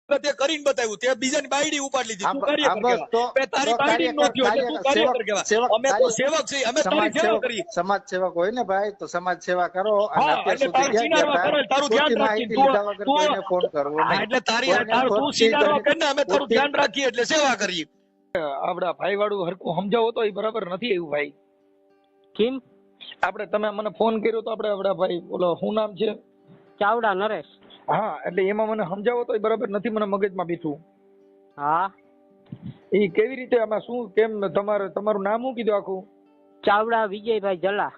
તે કરીને બતાવ્યું, તે બીજાની બાયડી ઉપાડી લીધી, તું હા, કાર્યકર બસ કહેવાય. તારી બાયડી નો થયો એટલે તું કાર્યકર કહેવાય. અમે તો સેવક છીએ, અમે તારી સેવા કરીએ. સમાજ સેવક હોય ને ભાઈ, તો સમાજ સેવા કરો. અને હા, અત્યાર એટલે સુધી તારું ક્યાં સિનારવા ગયા કરે, હતા? તારું ધ્યાન ખોટી રાખીએ. માહિતી લીધા વગર કોઈને ફોન કરવો હા, નહીં. એટલે તું સિનારવા કરીને અમે તારું ધ્યાન રાખીએ એટલે સેવા કરીએ. આપડા ભાઈ વાળું હરકું સમજાવો તો એ બરાબર નથી એવું ભાઈ. કેમ? આપણે તમે મને ફોન કર્યો તો આપણે આપડા ભાઈ બોલો શું નામ છે? ચાવડા નરેશ. હા, એટલે એમાં મને સમજાવો તો બરાબર નથી, મને મગજમાં બેઠું. હા, એ કેવી રીતે આમાં શું કેમ તમારું નામ શું કીધું આખું? ચાવડા વિજયભાઈ જલા.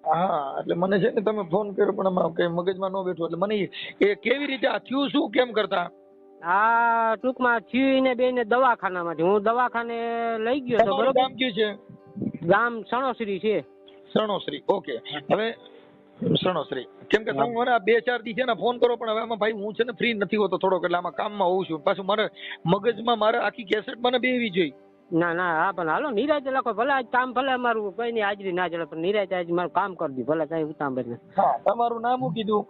હા, એટલે મને છે ને તમે ફોન કર્યો પણ આમાં કઈ મગજમાં ન બેઠું, એટલે મને એ કેવી રીતે આ થયું શું કેમ કરતા? આ ટૂંકમાં થયું ને બેને દવાખાનામાંથી, હું દવાખાને લઈ ગયો તો તમારું બરોબર. ગામ કયું છે? ગામ સણોસરી છે. સણોસરી. ઓકે. હવે સણોસરી કેમ કે તમે મને આ 2-4 દી છે ને ફોન કરો, પણ હવે આમાં ભાઈ હું છે ને ફ્રી નથી હોતો થોડોક, એટલે આમાં કામમાં હોઉં છું. પાછું મારે મગજમાં મારે આખી કેસેટ મને બેવી જોઈએ. ના ના, હા પણ હાલો નિરાતે લખો, ભલે આજ કામ ભલે અમારું કઈ ની હાજરી ના ચડે, પણ નિરાતે આજ મારું કામ કરી દઉં, ભલે કઈ ઉતાંબર ને. હા, તમારું નામ શું કીધું?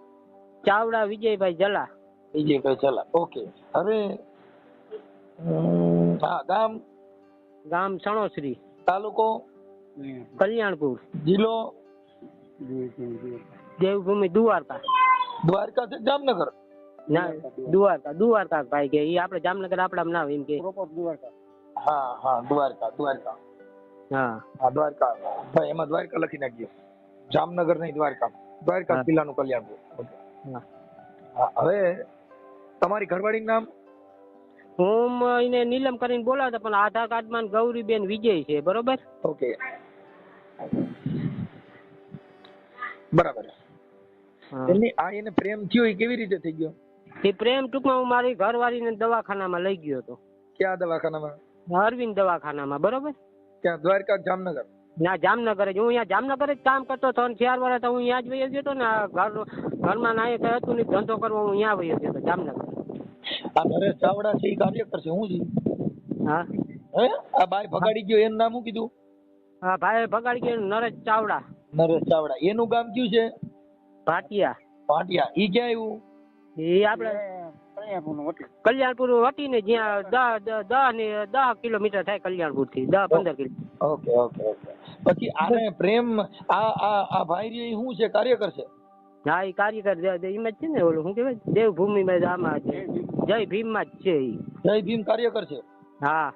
ચાવડા વિજયભાઈ જલા. વિજયભાઈ ચલા. ઓકે. હવે હા, ગામ? ગામ સણોસરી, તાલુકો? કલ્યાણપુર, જિલ્લો? દેવભૂમિ દ્વારકા. દ્વારકા છે જામનગર? ના, દ્વારકા ભાઈ કે ઈ આપણે જામનગર આપડા ના હોય એમ કે. હા હા, દ્વારકા. હા હા, દ્વારકા ભાઈ, એમાં દ્વારકા લખી નાખજો. જામનગર નહીં, દ્વારકા. દ્વારકા હા. જિલ્લાનું કલ્યાણપુર. ઓકે. હા. હા, હવે તમારી ઘરવાળીનું નામ? હું એને નીલમ કરીને બોલાવતા, પણ આધાર કાર્ડમાં ગૌરીબેન વિજય છે, બરોબર? ઓકે, બરાબર. હા. એને પ્રેમ થયો એ કેવી રીતે થઈ ગયો? એ પ્રેમ ટૂંકમાં હું મારી ઘરવાળીને દવાખાનામાં લઈ ગયો હતો. ક્યાં દવાખાનામાં? અરવિંદ દવાખાનામાં, બરોબર? ક્યાં, દ્વારકા જામનગર? ના, જામનગર જ. હું અહીંયા જામનગર જ કામ કરતો હતો, 4 વર્ષ તો હું અહીંયા જ વયો ગયો હતો ને. ઘરમાં ના કઈ હતું નહીં, ધંધો કરવો, હું અહીંયા વયો ગયો હતો જામનગર. આ નરેશ ચાવડા છે એ કાર્યકર છે, હું છે? હા. હે, આ બાય ભગાડી ગયો એનું નામ શું કીધું? હા, ભાઈ ભગાડી ગયો નરેશ ચાવડા. નરેશ ચાવડા. એનું ગામ કયું છે? ભાટિયા. ભાટિયા. ઈ ક્યાં આવ્યું? એ આપણે કલ્યાણપુર વટી ને, જ્યાં 10 કિલોમીટર થાય કલ્યાણપુર થી, 10-15 કિલોમીટર. ઓકે. પછી આને પ્રેમ આ ભાઈ રે શું છે, કાર્યકર છે? હા, એ કાર્યકર એમ જ છે ને, ઓલું શું કહેવાય, દેવભૂમિ માં આમાં જય ભીમ માં જ છે ઈ. જય ભીમ કાર્યકર છે? હા.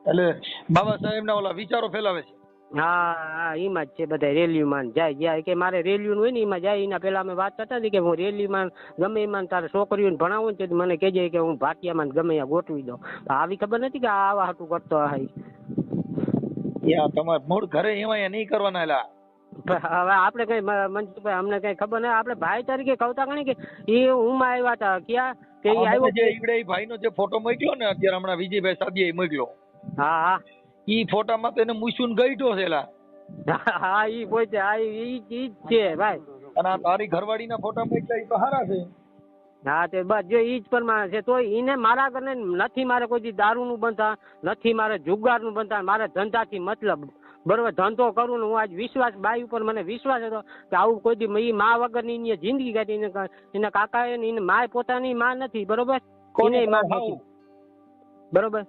એટલે બાબા સાહેબ ના ઓલા વિચારો ફેલાવે છે? હા, એમાં જ છે બધા. રેલીમાં જાય કે મારે રેલીયું હોય ને એમાં જાય. એના પેલા અમે વાત કરતા હતી કે હું રેલીમાં ગમે એમાં તારે છોકરીઓને ભણાવું ને મને કહેજે કે હું ભાટિયામાં ગમે ત્યાં ગોઠવી દઉં. આવી ખબર નથી કે આવા હાટું કરતો હશે. તમારે મૂળ ઘરે એમાં નહીં કરવાના. એલા હવે આપણે કઈ મનસુખભાઈ અમને કઈ ખબર નહીં. આપણે ભાઈ તરીકે કવતા ગણી કે એ હું માં આવ્યા હતા ક્યાં કે એ આવ્યો ભાઈ નો જે ફોટો મોકલ્યો ને અત્યારે હમણાં વિજયભાઈ સાદીએ મોકલ્યો. હા. ઈ ફોટામાં તો એને મૂછું ગઈઢો છે. એલા હા, ઈ પોતે ઈ જ છે ભાઈ. અને આ તારી ઘરવાળીના ફોટા મોકલ્યા ઈ તો સારા છે. હા, તે બસ જો ઈ જ પ્રમાણે છે. તો એને મારા ઘરને નથી, મારે કોઈ દારૂ નું બનતા નથી, મારે જુગાર નું બનતા, મારે ધંધાથી મતલબ, બરોબર? ધંધો કરું ને હું આજ વિશ્વાસ, બાઈ ઉપર મને વિશ્વાસ હતો કે આવું કોઈ દી ઈ મા વગરની એની જિંદગી કાઢી. એના કાકા એને માય પોતાની માં નથી, બરોબર? એને માં નથી, બરોબર?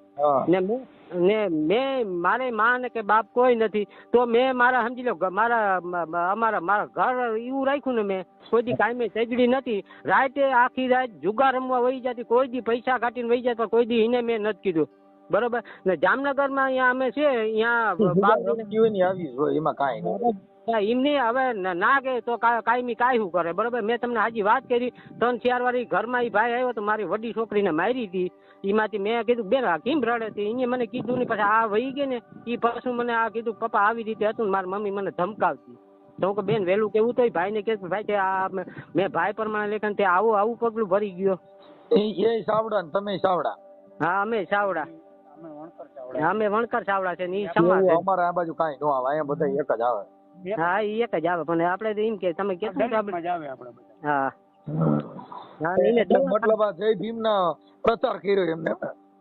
ને મેં મારે માં ને કે બાપ કોઈ નથી, તો મેં મારા સમજી લો મારા ઘર એવું રાખ્યું ને. મેં કોઈ દી કાયમી સજડી નથી. રાતે આખી રાત જુગાર રમવા વહી જતી, કોઈ દી પૈસા કાઢીને વહી જતા, કોઈ દી એને મેં નથી કીધું, બરોબર? ને જામનગરમાં અહીંયા અમે છે, અહીંયા એમની હવે ના કે તો કાયમી કાયવું કરે, બરોબર? મેં તમને હાજી વાત કરી 3-4 વાર ઘરમાં ભાઈ આવ્યો તો મારી વડી છોકરીને મારી હતી. એમાંથી મેં કીધું બેન કેમ રડે હતી, એને મને કીધું નહીં. પછી આ વહી ગઈ ને એ પાછું મને આ કીધું પપ્પા આવી રીતે હતું ને મારી મમ્મી મને ધમકાવતી. તો હું કે બેન વહેલું કેવું તો ભાઈ ને કે ભાઈ આ મેં ભાઈ પ્રમાણે લેખન તે આવું પગલું ભરી ગયો. એ સાવડા ને તમે સાવડા? હા, અમે સાવડા. અમે વણકર સાવડા છે ને ઈ સમાજ. અમારે આ બાજુ કાંઈ ન આવે, અહીંયા બધા એક જ આવે. હા, એ એક જ આવે, પણ આપણે તો એમ કે તમે કેશો હા. મતલબ આ જય ભીમ ના પ્રચાર કર્યો એમને.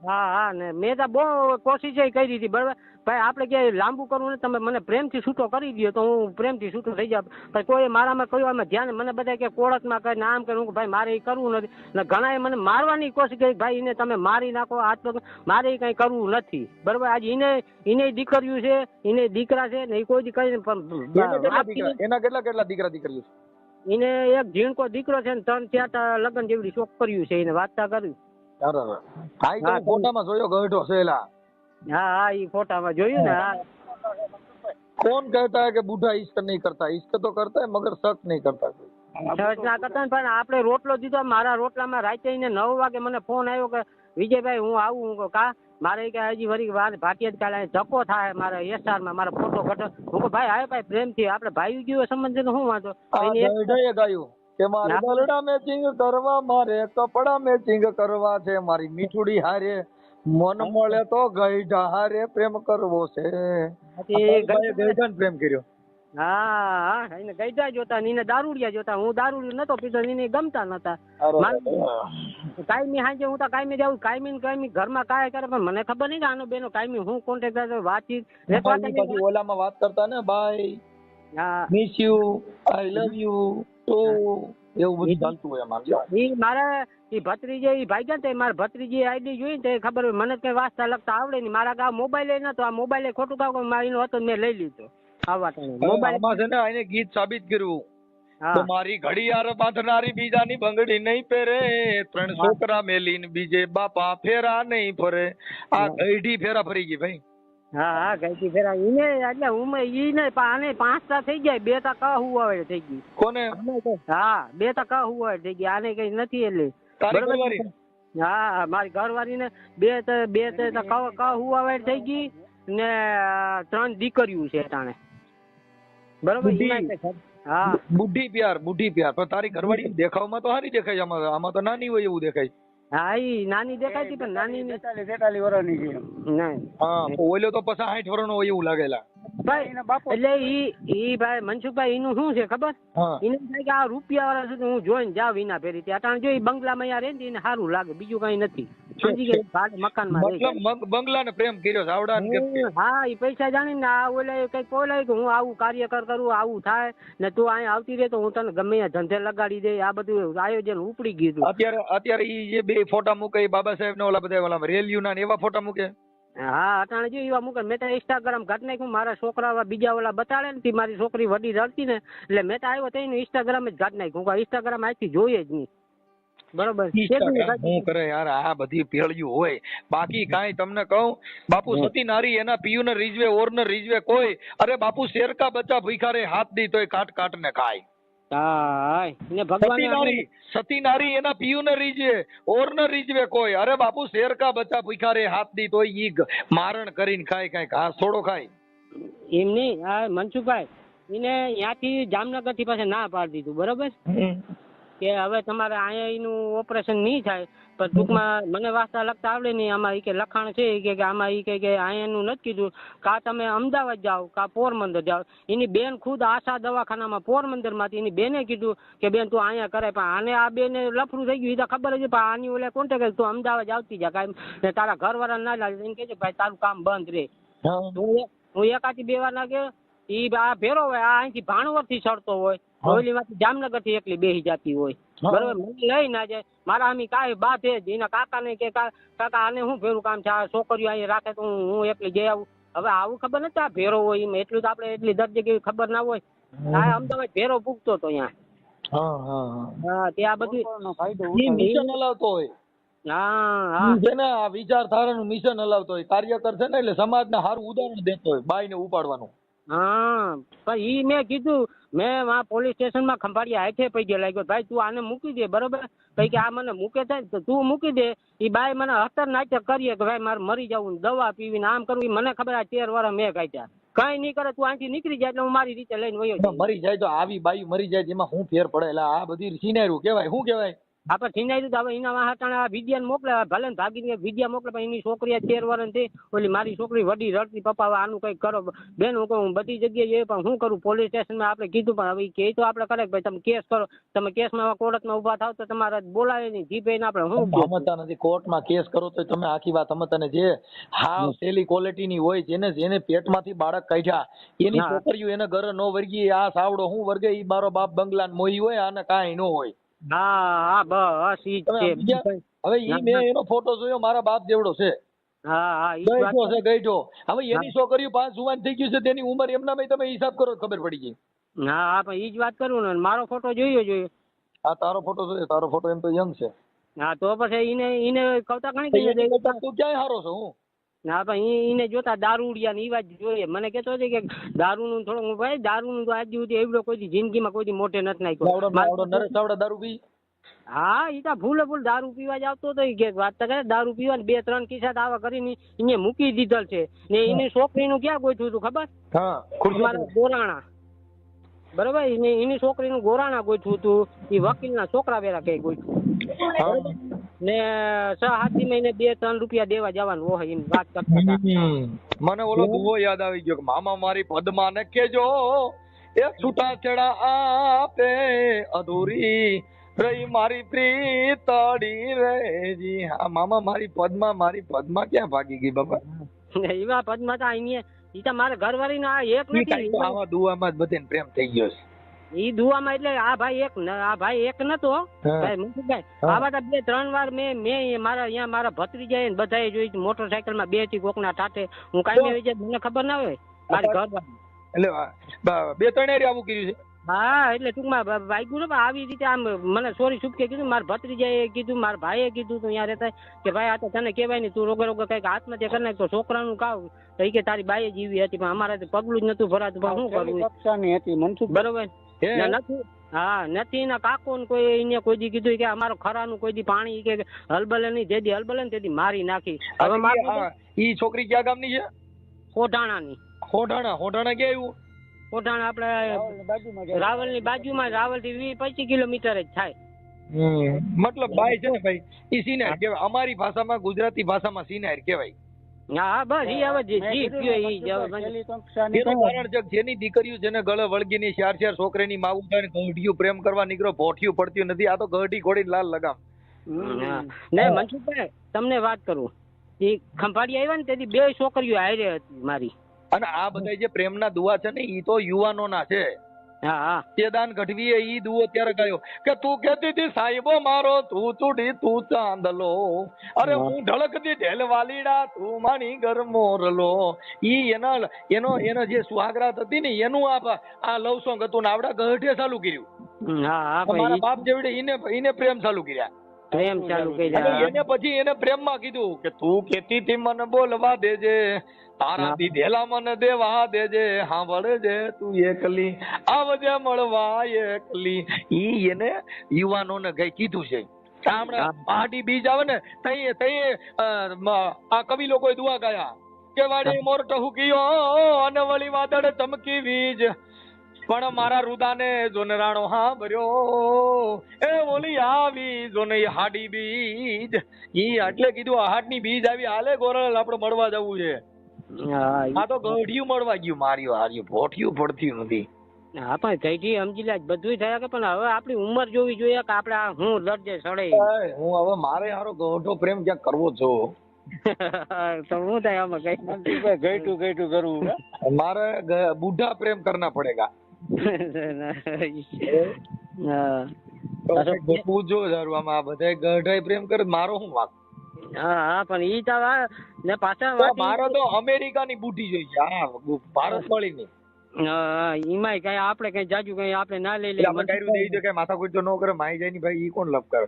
હા હા ને મેં તો બહુ કોશિશ કરી હતી બરાબર ભાઈ આપણે ક્યાંય લાંબુ કરવું ને તમે મને પ્રેમથી છૂટો કરી દો તો હું પ્રેમથી છૂટો થઈ જાઉં પણ કોઈ મારામાં કયું આમાં ધ્યાન મને બધા કે કોળકમાં કઈ નામ કે હું ભાઈ મારે એ કરવું નથી ને ઘણાએ મને મારવાની કોશિશ કરી ભાઈ એને તમે મારી નાખો હાથ પગ મારે એ કઈ કરવું નથી બરાબર આજે એને દીકરીઓ છે એને દીકરા છે ને એ કોઈ દી કરીને એના કેટલા દીકરા દીકરીઓ છે? એને એક ઝીણકો દીકરો છે ને 3-4 લગ્ન જેવડી છોકરીઓ છે એને વાતતા કર્યું હા ઈ તો ફોટામાં જોયો ગઢો છેલા હા હા એ ફોટામાં જોયું ને હા कौन कहता है कि बूढ़ा इश्क नहीं करता, इश्क तो करता है मगर शक नहीं करता कोई। સર્ચ ના કરતા ને પણ આપણે રોટલો દીધો મારા રોટલામાં રાતે 9 વાગે મને ફોન આવ્યો કે વિજયભાઈ હું આવું હું કહું કા મારે કે હજી વળી વાર ભાટિયા જ કાલે ધક્કો થાય મારા એસઆર માં મારો ફોટો ઘટો હું કહું ભાઈ આવે ભાઈ પ્રેમથી આપણે ભાઈ ગયો સંબંધ શું વાંધો ગઢાએ ગાયું કે મારે ગલડા મેચિંગ કરવા મારે કપડા મેચિંગ કરવા છે મારી મીઠુડી હારે મન મળે તો ગઈઢા હારે પ્રેમ કરવો છે ગઈઢાને પ્રેમ કર્યો હા એને ગઈઢા જોતા ને દારૂડિયા જોતા હું દારૂડિયો નતો પીતો એને ગમતા નતા કાયમી હાજે હું તો કાયમી જાઉં કાયમી ઘરમાં કાય કરે પણ મને ખબર નહીં કે આનો બેનો કાયમી હું કોન્ટેક્ટ વાતચીત ઓલામાં વાત કરતા ને બાય હા miss you I love you તો એવું બધું ચાલતું હોય એમાં ઈ મારા ઈ ભત્રીજે ઈ ભાઈ ગયા મારા ભત્રીજી આઈડી જોઈ ને ખબર હોય મને કઈ વાંચતા લખતા આવડે નહીં મારા ગા મોબાઈલ નતો આ મોબાઈલ ખોટું કામ મારીનો હતો મેં લઈ લીધો આવા ટાઈમે મોબાઈલ છે ને એને ગીત સાબિત કર્યું તો મારી ઘડિયાળ બાંધનારી બીજાની બંગડી નહીં પહેરે 3 છોકરા મેલીને બીજે બાપા ફેરા નહીં ફરે આ ગઈઢી ફેરા ફરી ગઈ ભાઈ હા હા ગઈઢી ફેરા ઈને એટલે હું ઈને આને 5 થઈ જાય 2 તા કા હુવાવે થઈ ગઈ કોને હા 2 તા કા હુવાવે થઈ ગઈ આને કઈ નથી એટલે બરોબર હા મારી ઘરવાળી ને 2 કા હુવાવે થઈ ગઈ ને 3 દીકરીઓ છે તાણે બરોબર હા બુઢી પ્યાર પણ તારી ઘરવાળી દેખાવમાં તો સારી દેખાય આમાં તો નાની હોય એવું દેખાય હા ઈ નાની દેખાતી પણ નાની 43 વર્ષની છે નહીં હા ઓલો તો પછી 60 વર્ષનો હોય એવું લાગેલા ભાઈ એટલે ઈ ભાઈ મનસુખભાઈ એનું શું છે ખબર એને થાય કે આ રૂપિયા વાળા સુધી હું જોઈને જાવ વિના ફેરી ત્યાં જો બંગલામાં યાર રહે એને સારું લાગે બીજું કઈ નથી સમજી ગયા ભાડે મકાનમાં મતલબ બંગલાને પ્રેમ કર્યો છે આવડા હા ઈ પૈસા જાણીને આ ઓલા કઈક બોલાય કે હું આવું કાર્યકર કરું આવું થાય ને તું અહીંયા આવતી રહે તો હું તને ગમે ત્યાં ધંધે લગાડી દે આ બધું આયોજન ઉપડી ગયું અત્યારે ઈ જે 2 ફોટા મૂકે બાબા સાહેબ ને ઓલા બધા ઓલા રેલિયું ના એવા ફોટા મૂકે હા અટાણે જો એવા મૂકે મેં તો ઇન્સ્ટાગ્રામ ઘટ નાખ્યું મારા છોકરા બીજા ઓલા બતાડે ને મારી છોકરી વડી રડતી ને એટલે મેં તો આવ્યો તો એનું ઇન્સ્ટાગ્રામ જ ઘટ નાખ્યું ઇન્સ્ટાગ્રામ આજથી જોઈએ જ નહીં બરોબર હું કરે યાર આ બધી પેળ્યું હોય બાકી કાંઈ તમને કહું બાપુ સતી નારી એના પિયુ ને રીઝવે ઓર ને રીઝવે કોઈ અરે બાપુ શેર કા બચ્ચા ભીખારે હાથ દી તોય કાટ કાટ ને ખાય સતી નારી એના પિયુ ને રીઝવે ઓર ને રીઝવે કોઈ અરે બાપુ શેર કા બચ્ચા ભીખારે હાથ દી તોય ઈ મારણ કરીને ખાય કઈ ઘાસ થોડો ખાય એમ નહીં આ મનસુખભાઈ એને ત્યાંથી જામનગર થી પાસે ના પાડી દીધું બરોબર કે હવે તમારે અહીંયા એનું ઓપરેશન નહીં થાય પણ ટૂંકમાં મને વાંચતા લખતા આવડે નહીં આમાં ઈ કે લખાણ છે કે આમાં ઈ કે અહીંયાનું નથી કીધું કા તમે અમદાવાદ જાઓ કા પોરબંદર જાઓ એની બેન ખુદ આશા દવાખાનામાં પોરબંદર માંથી એની બેને કીધું કે બેન તું અહીંયા કરે પણ આને આ બેને લફરું થઈ ગયું એ તો ખબર જ પણ આની ઓલે કોન્ટેક્ટ તું અમદાવાદ આવતી જા કાંઈ ને તારા ઘરવાળા ના લાગે એને કહેજે ભાઈ તારું કામ બંધ રહે હું એકાથી 2 વાર ના ગયો ઈ આ ભેરો હોય આ અહીંથી ભાણવર થી ચડતો હોય ઓલી માંથી જામનગર થી એકલી બેસી જતી હોય બરોબર મને લઈ ના જાય મારા આમી કાંઈ બાત હે એના કાકા ને કે કાકા આને શું ભેરું કામ છે આ છોકરીઓ અહીંયા રાખે તો હું એકલી જઈ આવું હવે આવું ખબર નથી આ ભેરો હોય એમ એટલું તો આપણે એટલી દર્જે કેવી ખબર ના હોય આ અમદાવાદ ભેરો પૂગતો તો અહીંયા હા ત્યાં બધું મિશન હલાવતો હોય હા છે ને આ વિચારધારાનું મિશન હલાવતો હોય કાર્યકર છે ને એટલે સમાજને સારું ઉદાહરણ દેતો હોય બાઈને ઉપાડવાનું હા પણ ઈ મેં કીધું મેં પોલીસ સ્ટેશનમાં ખંભાળિયા હાથે પડી ગયો લાગ્યો ભાઈ તું આને મૂકી દે બરોબર કઈ કે આ મને મૂકે થાય તો તું મૂકી દે ઈ બાઈ મને હતર નાટ્ય કરીએ કે ભાઈ મારે મરી જવું દવા પીવીને આમ કરવું મને ખબર આ 13 વર્ષ મેં કાઢ્યા કઈ નહીં કરે તું અહીંથી નીકળી જાય એટલે હું મારી રીતે લઈને વયો મરી જાય તો આવી બાઈ મરી જાય એમાં હું ફેર પડે એટલે આ બધી સિનેરું કેવાય શું કેવાય આપણે છીનાઈ દીધું. હવે એના વાહટાણા વિદ્યાને મોકલે, ભલે ને ભાગીને વિદ્યા મોકલે, પણ એની છોકરી 13 વર્ષની ઓલી મારી છોકરી વડી રડતી, પપ્પા હવે આનું કંઈક કરો. બેન હું કહું બધી જગ્યાએ જઈએ, પણ શું કરું, પોલીસ સ્ટેશનમાં આપણે કીધું, પણ હવે કે તો આપણે કરે ભાઈ તમે કેસ કરો, તમે કેસમાં કોર્ટમાં ઉભા થાવ તો તમારે બોલાવે નહીં, જીપે ને આપણે શું સમજતા નથી. કોર્ટમાં કેસ કરો તો તમે આખી વાત સમજતા ને. જે હાવ સેલી ક્વોલિટીની હોય, જેને પેટમાંથી બાળક કાઢ્યા એની છોકરીઓ એને ઘરે નો વર્ગી, આ સાવડો હું વર્ગે, ઈ મારો બાપ બંગલાન મોહી હોય, આને કાંઈ નો હોય. હા બસ ઈ જ છે. હવે ઈ મેં એનો ફોટો જોયો, મારા બાપ જેવડો છે. હા ગઈઢો છે, ગઈઢો. હવે એની છોકરીઓ 5 જુવાન થઈ ગયું છે, તેની ઉંમર એમના ભાઈ તમે હિસાબ કરો ખબર પડી ગઈ. હા પણ ઈ જ વાત કરું ને, મારો ફોટો જોઈએ. આ તારો ફોટો જોઈએ, તારો ફોટો એમ તો યંગ છે. હા તો પછી એને કવતા ઘણી તું ક્યાંય હારો છો હું. ના પણ એને જોતા દારૂડિયા ની વાત જોઈએ. મને કેતો છે કે દારૂનું થોડું, ભાઈ દારૂનું તો આજ સુધી એવડો કોઈ જિંદગીમાં કોઈ મોટે નથી નાખ્યો. નરેશ ચાવડા દારૂ પી? હા ઈ તો ભૂલ દારૂ પીવા જ આવતો હતો. કે વાત તો કરે દારૂ પીવા 2-3 કિસ્સા આવા કરીને એને મૂકી દીધેલ છે. ને એની છોકરીનું ક્યાં ગોઠવું હતું ખબર? હા ગોરાણા, બરોબર. એની છોકરીનું ગોરાણા ગોઠવું હતું. એ વકીલના છોકરા વેરા કઈ ગોઠવું ને 6-7 મહિને 2-3 રૂપિયા દેવા જવાનું હોય એની વાત કરતા હતા. મને ઓલો દુવો યાદ આવી ગયો કે મામા મારી પદ્મા ને કેજો એ છૂટા છેડા આપે અધૂરી રહી મારી પ્રીતડી રેજી. હા મામા મારી પદ્મા ક્યાં ભાગી ગઈ બાબા? એવા પદ્મા તો અહીંયા ઈ તો મારા ઘરવાળી ના એક નથી. આવા દુવામાં જ બધાને પ્રેમ થઈ ગયો છે. ઈ દુવામાં એટલે આ ભાઈ એક નતો ભાઈ મનસુખભાઈ. આવા તો 2-3 વાર મેં મારા અહીંયા મારા ભત્રીજાએ બધાએ જોઈ મોટરસાયકલ માં 2 થી કોકના ટાટે. હું કાંઈ નહીં, મને ખબર ના હોય મારી ઘરવાળી એટલે 2-3 એરી આવું કર્યું છે. હા એટલે ટૂંકમાં વાગ્યું ને આવી રીતે. આમ મને સોરી છૂપકે કીધું, મારા ભત્રીજાએ કીધું, મારા ભાઈએ કીધું તું ત્યાં રહેતા કે ભાઈ આ તો તને કહેવાય નહીં, તું રોગે કઈક આત્મહત્યા કરી નાખ તો છોકરાનું કાવ તો કે તારી બાઈએ જીવી હતી, પણ અમારે પગલું જ નતું ભરાતું. શું કરવું બરોબર નથી. હા નથી એના કાકો ને કોઈ એને કોઈ દી કીધું કે અમારો ખરાનું કોઈ દી પાણી કે હલબલે નહીં, જેદી હલબલે ને તેદી મારી નાખી. હવે ઈ છોકરી ક્યાં ગામની છે? હોઢાણાની. હોઢાણા ક્યાં આવ્યું? કોટાણ આપણે રાવલ ની બાજુમાં, રાવલ થી 20-25 કિલોમીટર જ થાય. મતલબ બાય છે ને ભાઈ, ઈ સિનાર કહેવાય અમારી ભાષામાં, ગુજરાતી ભાષામાં સિનાર કહેવાય. હા બસ ઈ હવે જીત ગયો ઈ એનું કારણ છે જેની દીકરીઓ જેને ગળે વળગીની 4 છોકરીની માવું થાય ને ગઢિયું પ્રેમ કરવા નીકળો, ભોઠિયું પડતી નથી. આ તો ગઢી ઘોડી લાલ લગામ. ને મનસુખભાઈ તમને વાત કરું, એ ખંભાળી આવ્યા ને તેથી 2 છોકરીઓ હારે હતી મારી. અને આ બધા જે પ્રેમના દુઆ છે ને ઈ તો યુવાનોના છે. તેદાન ગઢવીએ ઈ દુઓ ત્યારે ગાયો કે તું કહેતી હતી સાહેબો મારો તું ચૂડી તું ચાંદલો, અરે હું ઢળકતી ઢેલ વાલીડા તું માણી ગરમોરલો. ઈ એનો જે સુહાગરાત હતી ને એનું આ લવ સોંગ હતું ને આવડા ગઢે ચાલુ કર્યું. મારા બાપ જેવડે એને પ્રેમ ચાલુ કર્યા. એને પછી એને પ્રેમમાં કીધું કે તું કેતી હતી મને બોલવા દેજે, તારા દીધેલા મને દેવા દેજે, સાંભળજે તું એકલી આવજે મળવા એકલી. ઈ એને યુવાનોને કઈ કીધું છે. પહાડી બીજ આવે ને તઈ આ કવિ લોકોએ દુઆ ગાયા કે વાડી મોર ટહુકીયો અને વળી વાદળ ચમકી વીજ, પણ મારા રુદાને જોનરાણો હાંભર્યો એ ઓલી આવી જોને હાડી બીજ. ઈ એટલે કીધું હાડની બીજ આવી હાલે ગોરલ આપણે મળવા જવું છે. આ તો ગઢિયું મળવા ગયું, માર્યું હાર્યું, ભોઠિયું પડતી નથી. હા પણ કઈથી સમજી લે બધું થયા કે, પણ હવે આપણી ઉંમર જોવી જોઈએ કે આપણે હું દરજે સડે. હું હવે મારે હારો ગઢો પ્રેમ ક્યાંક કરવો છો તો હું થાય આમાં કઈ ગઈટું કરવું, મારે બુઢા પ્રેમ કરના પડેગા. પૂછો સારું આમાં આ બધા ગઢાઈ પ્રેમ કરે, મારો શું વાંક? હા પણ ઈ તો ને પાછા મારો તો અમેરિકાની બુઢી જોઈએ, હા ભારત વાળી ની. એમાંય કઈ આપણે કઈ જાજુ કઈ આપણે ના લઈ લઈએ, કઈ માથા કોઈ તો ન કરે, માઈ જાય ની ભાઈ ઈ કોણ લપ કરે?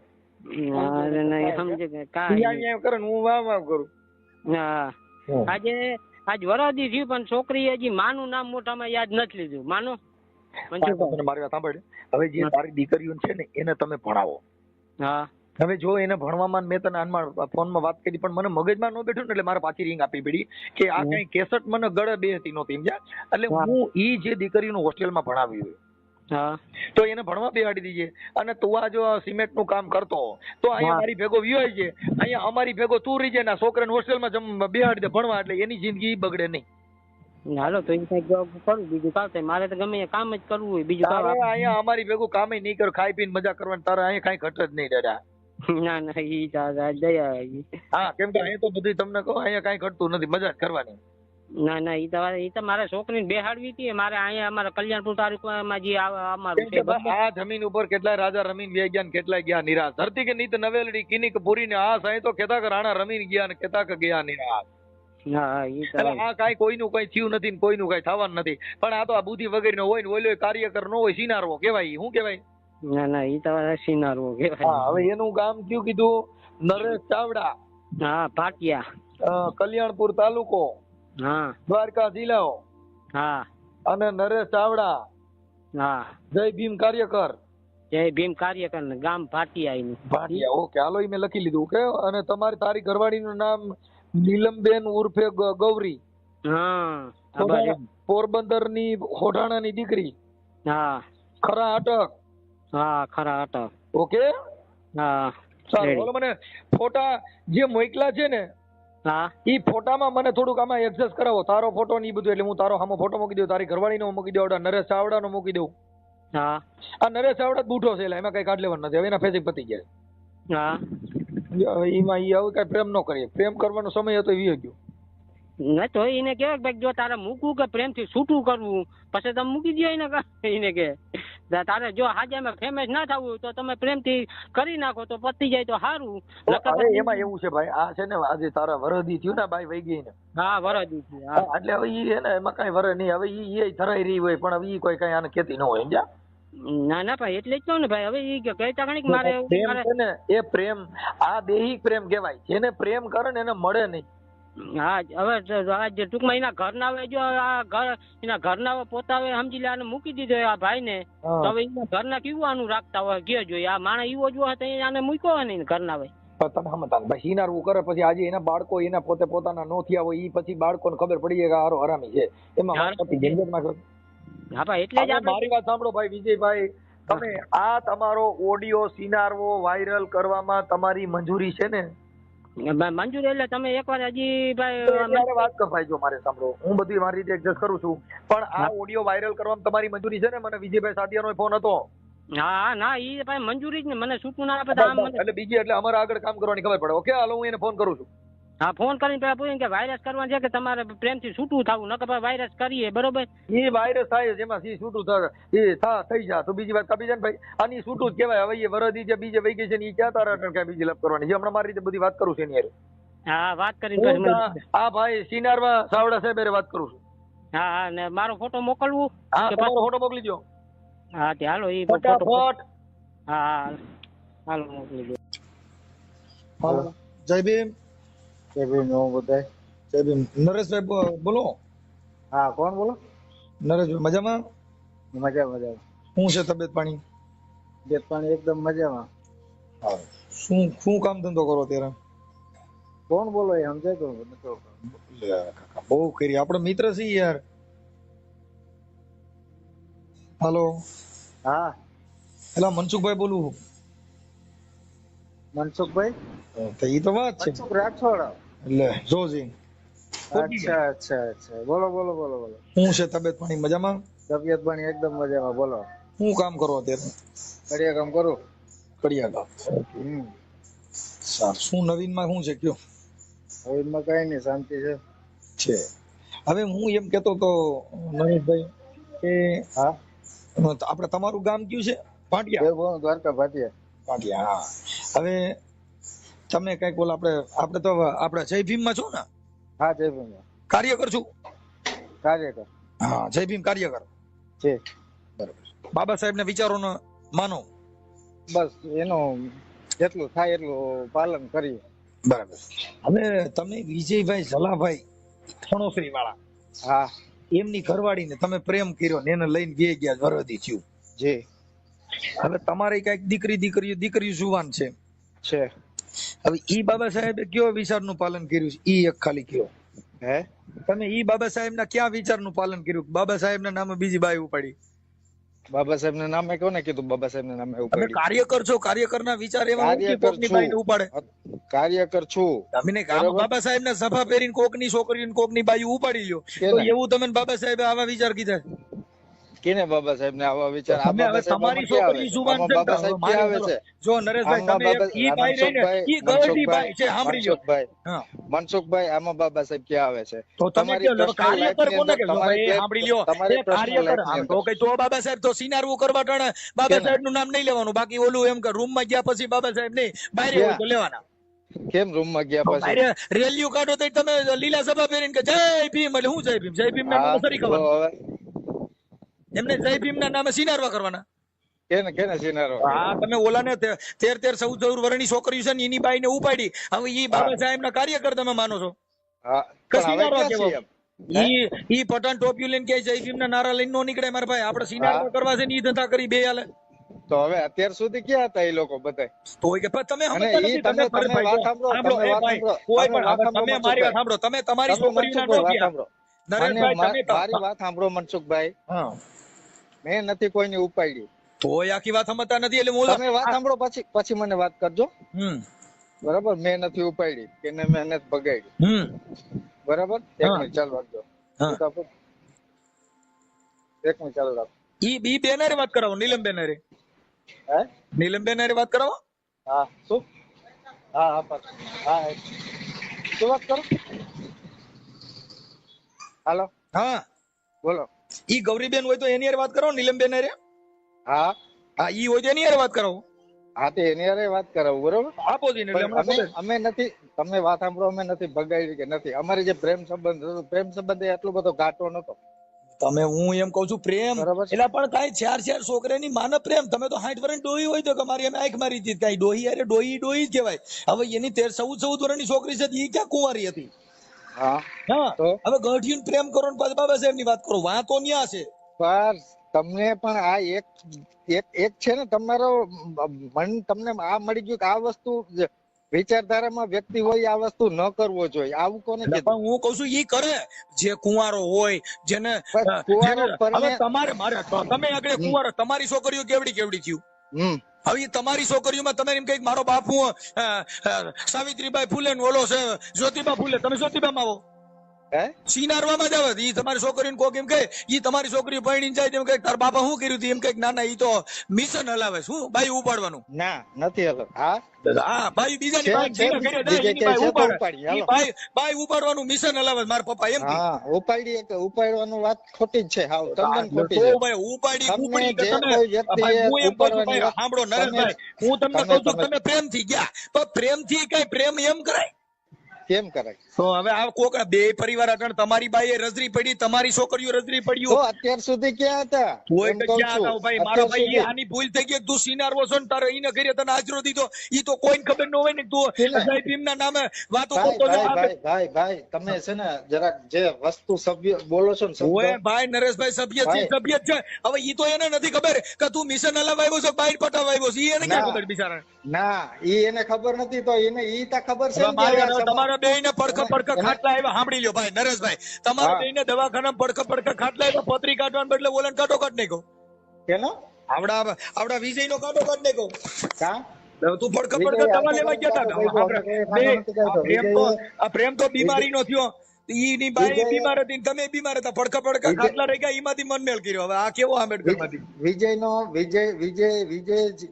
સમજે કાઈ કરે હું વાવ કરું. હા આજ વરાદી થયું પણ છોકરી હજી માનું નામ મોટામાં યાદ નથી લીધું. માનો મારી વાત સાંભળ, હવે જે તારી દીકરીઓ છે ને એને તમે ભણાવો. હા હવે જો એને ભણવામાં મેં તને ફોનમાં વાત કરી પણ મને મગજમાં ન બેઠું ને એટલે મારે પાછી રિંગ આપવી પડી કે આ કઈ કેસેટ મને ગળે બે હતી નહોતી સમજ્યા. એટલે હું ઈ જે દીકરીનું હોસ્ટેલમાં ભણાવ્યું હા તો એને ભણવા બેહાડી દીજે. અને તું આ જો સિમેન્ટ નું કામ કરતો તો અહીંયા હા. મારી ભેગો વ્યોય છે, અહીંયા અમારી ભેગો તું રહી જાય, છોકરાને હોસ્ટેલમાં બેહાડી દે ભણવા, એટલે એની જિંદગી બગડે નહીં. હાલો તો એ કઈક કરું, બીજું કામ થાય મારે તો ગમે એ કામ જ કરવું હોય, બીજું તારે કામ અહીંયા અમારી ભેગું કામે નહીં કર, ખાઈ પીને મજા કરવાની, તારે અહીંયા કઈ ઘટ જ નહીં દાદા. ના ના ઈ દયા હા, કેમ કે અહીંયા તો બધું તમને કહો અહીંયા કઈ ઘટતું નથી, મજા જ કરવાની. ના ના ઈ તો મારે છોકરીને બેહાડવી હતી મારે અહીંયા અમારા કલ્યાણપુર તાલુકામાં જે અમારું કેમ છે કે ભાઈ આ જમીન ઉપર કેટલાય રાજા રમીને વ્યા ગયા ને કેટલાય ગયા નિરાશ. ધરતી કે નીત નવેલડી કિનિક પૂરીને આ સાંઈ તો કેતા કે રાણા રમીને ગયા ને કેતા કે ગયા નિરાશ. હા ઈ તો એટલે આ કાંઈ કોઈનું કઈ થયું નથી ને કોઈનું કઈ થવાનું નથી, પણ આ તો આ બુદ્ધિ વગેરેનો હોય ને ઓલો કાર્યકર નો હોય, સિનારવો કહેવાય. શું કહેવાય? ના ના ઈ તો સિનારવો હા, કહેવાય. હવે એનું ગામ કયું કીધું? નરેશ ચાવડા. હા ભાટિયા. કલ્યાણપુર તાલુકો, હા દ્વારકા જિલ્લો. હા અને નરેશ ચાવડા, હા જય ભીમ કાર્યકર. જય ભીમ કાર્યકર ને ગામ ભાટિયા એનું. ભાટિયા. ઓકે, હાલો ઈ મેં લખી લીધું. ઓકે, અને તારી ઘરવાળીનું નામ નીલમબેન ઉર્ફે ગૌરી. હા પોરબંદર ની હોઢાણાની દીકરી. હા ખરા અટક. હા ખરા અટક. ઓકે, હા સારું. બોલો, મને ફોટા જે મોકલા છે ને હા ઈ ફોટામાં મને થોડુંક આમાં એડજસ્ટ કરાવો, તારો ફોટો ને ઈ બધું. એટલે હું તારો સામો ફોટો મૂકી દઉં, તારી ઘરવાળીનો મૂકી દઉં, નરેશ ચાવડાનો મૂકી દઉં. હા આ નરેશ ચાવડા બૂઢો છે, એટલે એમાં કઈ કાઢ લેવાનું નથી. હવે એના ફેસિક પતી ગયા. હા એમાં ઈ હવે કઈ પ્રેમ ન કરીએ. પ્રેમ કરવાનો સમય હતો એ વી ગયો. ના તો એને કેવાય ભાઈ જો તારે મૂકવું કે પ્રેમથી છૂટું કરવું પછી તમે મૂકી દો એને. એને કે તારે જો હાજામાં ફેમસ ના થવું હોય તો તમે પ્રેમથી કરી નાખો તો પતી જાય તો સારું. હવે એમાં એવું છે ભાઈ, આ છે ને આજે તારા વરદી થયું ને બાઈ વહી ગઈ ને. હા વરદી. એટલે હવે ઈ છે ને એમાં કઈ વર નહીં. હવે ઈ ધરાઈ રહી હોય પણ હવે ઈ કોઈ કઈ આને ખેતી ન હોય. સમજ્યા? ના ના ભાઈ એટલે જ કહું ને ભાઈ. હવે ઈ કહેતા ઘણી મારે પ્રેમ છે ને એ પ્રેમ આ દેહિક પ્રેમ કહેવાય. જેને પ્રેમ કરે ને એને મળે નહીં. હા હવે ટૂંકમાં એના ઘરના હવે જો આ ઘર એના ઘરના પોતાવે સમજી લે આને મૂકી દીધો આ ભાઈ ને, તો હવે એના ઘરના કેવું આનું રાખતા હોય કે જોઈએ આ માણસ એવો જો હતો આને મૂક્યો હોય ને ઘરના ભાઈ. તમે સમજતા ભાઈ, સિનારવું કરે પછી આજે એના બાળકો એના પોતે પોતાના નો થયા હોય, ઈ પછી બાળકોને ખબર પડી જાય કે હારો હરામી છે. એમાં ઝંઝટ ના કરો. હા ભાઈ એટલે જ મારી વાત સાંભળો ભાઈ વિજયભાઈ, તમે આ તમારો ઓડિયો સિનારવો વાયરલ કરવામાં તમારી મંજૂરી છે ને? મંજૂર એટલે તમે એકવાર હજી ભાઈ વાત કર ભાઈ. જો મારે સાંભળો, હું બધી મારી રીતે એડજસ્ટ કરું છું, પણ આ ઓડિયો વાયરલ કરવામાં તમારી મંજૂરી છે ને? મને વિજયભાઈ સાદિયાનો ફોન હતો. હા ના ઈ ભાઈ મંજૂરી જ ને, મને છૂટું ના આપે એટલે બીજી એટલે અમારે આગળ કામ કરવાની ખબર પડે. ઓકે, હાલો હું એને ફોન કરું છું. હા ફોન કરીને પેલા પૂછ્યું કે વાયરસ કરવાનું છે કે તમારે પ્રેમથી છૂટું થવું, નકર ભાઈ વાયરસ કરીએ બરોબર. એ વાયરસ થાય જેમાં સી છૂટું થાય એ થઈ જા તો બીજી વાત કાપી જાય ને ભાઈ. આની છૂટું જ કહેવાય. હવે એ વરદી જે બીજે વહી ગઈ છે ને એ ક્યાં તારા કઈ બીજી લપ કરવાની છે? હમણાં મારી રીતે બધી વાત કરું છું એની હારે. હા વાત કરીને આ ભાઈ સિનારમાં સાવડા સાહેબ હારે વાત કરું છું. હા હા ને મારો ફોટો મોકલવું? હા, તમારો ફોટો મોકલી દો. હા તે હાલો ઈ ફટાફટ. હા હાલો મોકલી દો. હાલો. જય ભીમ. જય ભીમ. હું બધાય જય ભીમ. નરેશભાઈ બોલો. હા, કોણ બોલો? નરેશભાઈ મજામાં? મજામાં. શું છે તબિયત પાણી? તબિયત પાણી એકદમ મજામાં. શું કામ ધંધો કરો ત્યારે? કોણ બોલો એ સમજાય તો નતો. બહુ કરી આપણે મિત્ર છીએ યાર. હાલો. હા એલા મનસુખભાઈ બોલું. મનસુખભાઈ? તો ઈ તો વાત છે. મનસુખ રાઠોડ. એટલે જોજી. અચ્છા. બોલો. શું છે તબિયત પાણી મજામાં? તબિયત પાણી એકદમ મજામાં. બોલો. શું કામ કરો અત્યારે? કડિયા કામ કરું. કડિયા કામ. સારું. શું નવીનમાં શું છે કયો? નવીનમાં કઈ નહીં, શાંતિ છે. હવે હું એમ કેતો તો નરેશભાઈ કે હા આપણે તમારું ગામ કયું છે? ભાટિયા. દ્વારકા ભાટિયા. ભાટિયા. હા, હવે તમે કઈક બોલ. આપણે તો આપણે જય ભીમ માં છો ને? હા જય ભીમ. કાર્યકર છું. કાર્યકર. હા, જય ભીમ કાર્યકર છે. બરાબર. બાબા સાહેબ ના વિચારો માનો. બસ એનું જેટલું થાય એટલું પાલન કરીએ. બરાબર. હવે તમે વિજયભાઈ ઝલાભાઈ થણોસરી વાળા, હા, એમની ઘરવાળીને તમે પ્રેમ કર્યો ને એને લઈને બે ગયા વરદી થયું. જી. હવે તમારે કઈક દીકરી જુવાન છે. હવે ઈ બાબા સાહેબે કયો વિચારનું પાલન કર્યું છે? ઈ એક ખાલી કયો. તમે ઈ બાબા સાહેબ ના ક્યાં વિચારનું પાલન કર્યું? બાબા સાહેબ ના નામે બીજી બાઈ ઉપાડી. બાબા સાહેબ ના નામે કોને કીધું બાબા સાહેબ ના નામે તમે ઉપાડી? કાર્યકર છો, કાર્યકરના વિચાર એવા હોય કે કાર્યકર કોકની બાઈને ઉપાડે. કાર્યકર છું. તમે બાબા સાહેબ ને સભા પહેરીને કોકની છોકરીને કોકની બાઈ ઉપાડી લ્યો તો એવું તમે બાબા સાહેબ આવા વિચાર કીધા? કેને બાબા સાહેબ ને આવા વિચાર? આ તમે હવે બાબા સાહેબ તમારી ક્યાં આવે છોકરી છે? જુબાન આમાં છે બાબા સાહેબ ક્યાં આવે છે? જો નરેશભાઈ આમાં તમે બાબા ઈ બાઈ રહીને ઈ ગરડી બાઈ છે, સાંભળી લ્યો. હા મનસુખભાઈ આમાં બાબા સાહેબ ક્યાં આવે છે? તો તમે તમારી કહો, personal life કાર્યકર ની કોને અંદર કહેશો? તમારી ભાઈ સાંભળી લ્યો, તમારી એ personal કાર્યકર life ની આમ તો અંદર. કઈ તો બાબા સાહેબ તો સિનારવું કરવા ટાણે બાબા સાહેબ નું નામ નહીં લેવાનું, બાકી ઓલું એમ કે રૂમ માં ગયા પછી બાબા સાહેબ નહીં, બહાર હોય તો લેવાના. કેમ રૂમ માં ગયા પછી? બહાર રેલીઓ કાઢો તો તમે લીલા સભા પહેરીને કે જય ભીમ, એટલે હું જય ભીમ? જય ભીમ ના નામે સરી તો કરવાનું, હવે એમને જય ભીમ ના નામે સિનારવા કરવાના. કેને સિનારો? હા તમે ઓલાને 13-14 વર્ષની છોકરી છે ને એની બાઈને ઉપાડી, હવે ઈ બાબા સાહેબ ના કાર્યકર તમે માનો છો? હા કે પણ હવે સિનારવા ક્યાં કેવો? છીએ એમ? ઈ પઠાણ ટોપિયું લઈને કે જય ભીમ ના નારા લઈને નો નીકળે મારા ભાઈ. આપણે સિનારવા કરવા છે ને ઈ ધંધા કરી બે હાલે. તો હવે અત્યાર સુધી ક્યાં હતા એ લોકો બધા? તો કે તમે અને સમજતા ઈ નથી. તમે તમે ભાઈ વાત સાંભળો, સાંભળો, તમે એ વાત ભાઈ સાંભળો, કોઈ તમે પણ વાત હવે સાંભળો, તમે મારી વાત સાંભળો, તમે તમારી તમે છોકરીના મનસુખભાઈ નો વાત ગયા. સાંભળો. નરેશભાઈ તમે મારી વાત સાંભળો મનસુખભાઈ, હા મેં નથી કોઈની ઉપાડી. તોય આખી વાત સમજતા નથી એટલે હું તમે વાત સાંભળો પછી મને વાત કરજો. બરાબર, મેં નથી ઉપાડી કે મેં નથી બગાડી. બરાબર, એક હા. મિનિટ ચાલુ રાખજો. હા. એક મિનિટ ચાલુ રાખો. ઈ બેનારે વાત કરાવો, નીલમ બેનારે. હે? નીલમ બેનારે વાત કરાવો. હા શું? હા શું વાત કરો? હાલો હા બોલો. ઈ ગૌરીબેન હોય તો એની હારે વાત કરો, નીલમ બેનારે. હા હા ઈ હોય તો એની હારે વાત કરાવો. હા તે એની હારે વાત કરાવું બરોબર. આપો જઈને એટલે હમણાં ખબર. અમે નથી, તમે વાત સાંભળો, અમે નથી બગાડી કે નથી. અમારી જે પ્રેમ સંબંધ હતો, પ્રેમ સંબંધ એટલો બધો ઘાટો નતો. તમે હું એમ કઉ છું પ્રેમ બરાબર છે. એટલે પણ કઈ 4 છોકરાની માને પ્રેમ. તમે તો 60 વર્ષની ડોહી હોય તો કે મારી એમ આંખ મારી હતી, કઈ ડોહી અરે ડોહી જ કહેવાય. હવે એની 13-14 વર્ષની છોકરી છે ઈ ક્યાં કુંવારી હતી? હા હા તો હવે ગઢિયું પ્રેમ કરો ને પાછા બાબા સાહેબ ની વાત કરો, વાતો ન્યા છે. પર તમને પણ આ એક છે ને તમારો મન, તમને આ મળી ગયું કે આ વસ્તુ વિચારધારામાં વ્યક્તિ હોય આ વસ્તુ ન કરવો જોઈએ, આવું કોને એટલે કીધું? પણ હું કઉ છું ઈ કરે જે કુંવારો હોય, જેને કુંવારો હવે તમારે મારે તમે આગળ કુંવારો, તમારી છોકરીઓ કેવડી થયું? હવે ઈ તમારી છોકરીઓમાં તમે એમ કઈક મારો બાપુ સાવિત્રીબાઈ ફૂલે ને ઓલો છે જ્યોતિબા ફૂલે, તમે જ્યોતિબામાં આવો. હે? સિનારવામાં જ આવે. ઈ તમારી છોકરીને કોક એમ કહે, ઈ તમારી છોકરી પરણીને જાય તેમ કહે તાર બાપા શું કર્યું હતું? એમ કહે ના ઈ તો મિશન હલાવે. શું બાઈ ઉપાડવાનું? ના નથી હલો. હા હા બાઈ બીજાની બાઈ છે, જીના ઘરે જાય, બીજે એની ક્યાંય બાઈ છે તો ઉપાડે. ઉપાડી, ઈ હાલો. બાઈ ઉપાડવાનું મિશન હલાવે મારા પપ્પા એમ કે. હા ઉપાડી કે ઉપાડવાનું વાત ખોટી જ છે, હાવ તદ્દન ખોટી તો છે. ભાઈ ઉપાડી તમને કુપડી કે જે તમે કોઈ વ્યક્તિએ ભાઈ હું એમ કહું છું ઉપાડવાની ભાઈ વાત, સાંભળો નરેશભાઈ, હું તમને કહું છું તમે પ્રેમથી ગયા, પણ પ્રેમથી કઈ પ્રેમ એમ કરાય? કેમ કરાય? તો હવે આ કોક બે પરિવાર આગળ તમારી બાઈએ રજરી પડી, તમારી છોકરીઓ રજરી તો પડ્યું, અત્યાર સુધી ક્યાં હતા? કોઈ એમ કે કહું ક્યાં છું. હતા ભાઈ? મારો અત્યાર ભાઈ સુધી આની ભૂલ થઈ ગઈ. તું સિનારવો છો ને તારે ઈને ઘરે તને આશરો દીધો, ઈ તો કોઈને ખબર ન હોય ને તું કેને? જય ભીમના નામે વાતો ભાઈ કરતો ભાઈ ભાઈ ભાઈ તમે છે ને જરાક જે વસ્તુ સભ્ય બોલો છો ને શબ્દ, ઓય ભાઈ નરેશભાઈ સભ્ય છે, ભાઈ. સભ્ય જ છે. હવે ઈ તો એને નથી ખબર કે તું મિશન હલાવા આવ્યો છો, બાઈટ પટાવા આવ્યો છે. ઈ એને ક્યાં ખબર બિચારા? ના ઈ એને ખબર નથી તો એને ઈ તા ખબર છે ને કે મારી આ વાત, સમાજ- તમારા બેયને પડખા પડખા એને- ખાટલા આવ્યા. સાંભળી લ્યો ભાઈ નરેશભાઈ, તમારા હા. બેયને દવાખાના પડખા ખાટલા આવ્યા. પતરી કાઢવાને બદલે ઓલાને કાઢો કાઢ નાખ્યો. કેનો? આવડા વિજય નો કાઢો કાઢ નાખ્યો. કા? તું પડખા વિજય પડખા દવા આખો લેવા ગયા હતા. કાઢો કાઢો કાઢો કાઢો. આ પ્રેમ તો બીમારી નો થયો. ઈની બાઈ વિજય- બીમાર હતી ને તમે બીમાર હતા. પડખા પડખા વિજય- ખાટલા રહી ગયા, એમાંથી મનમેલ કર્યો. હવે આ કેવો આંબેડકર માંથી?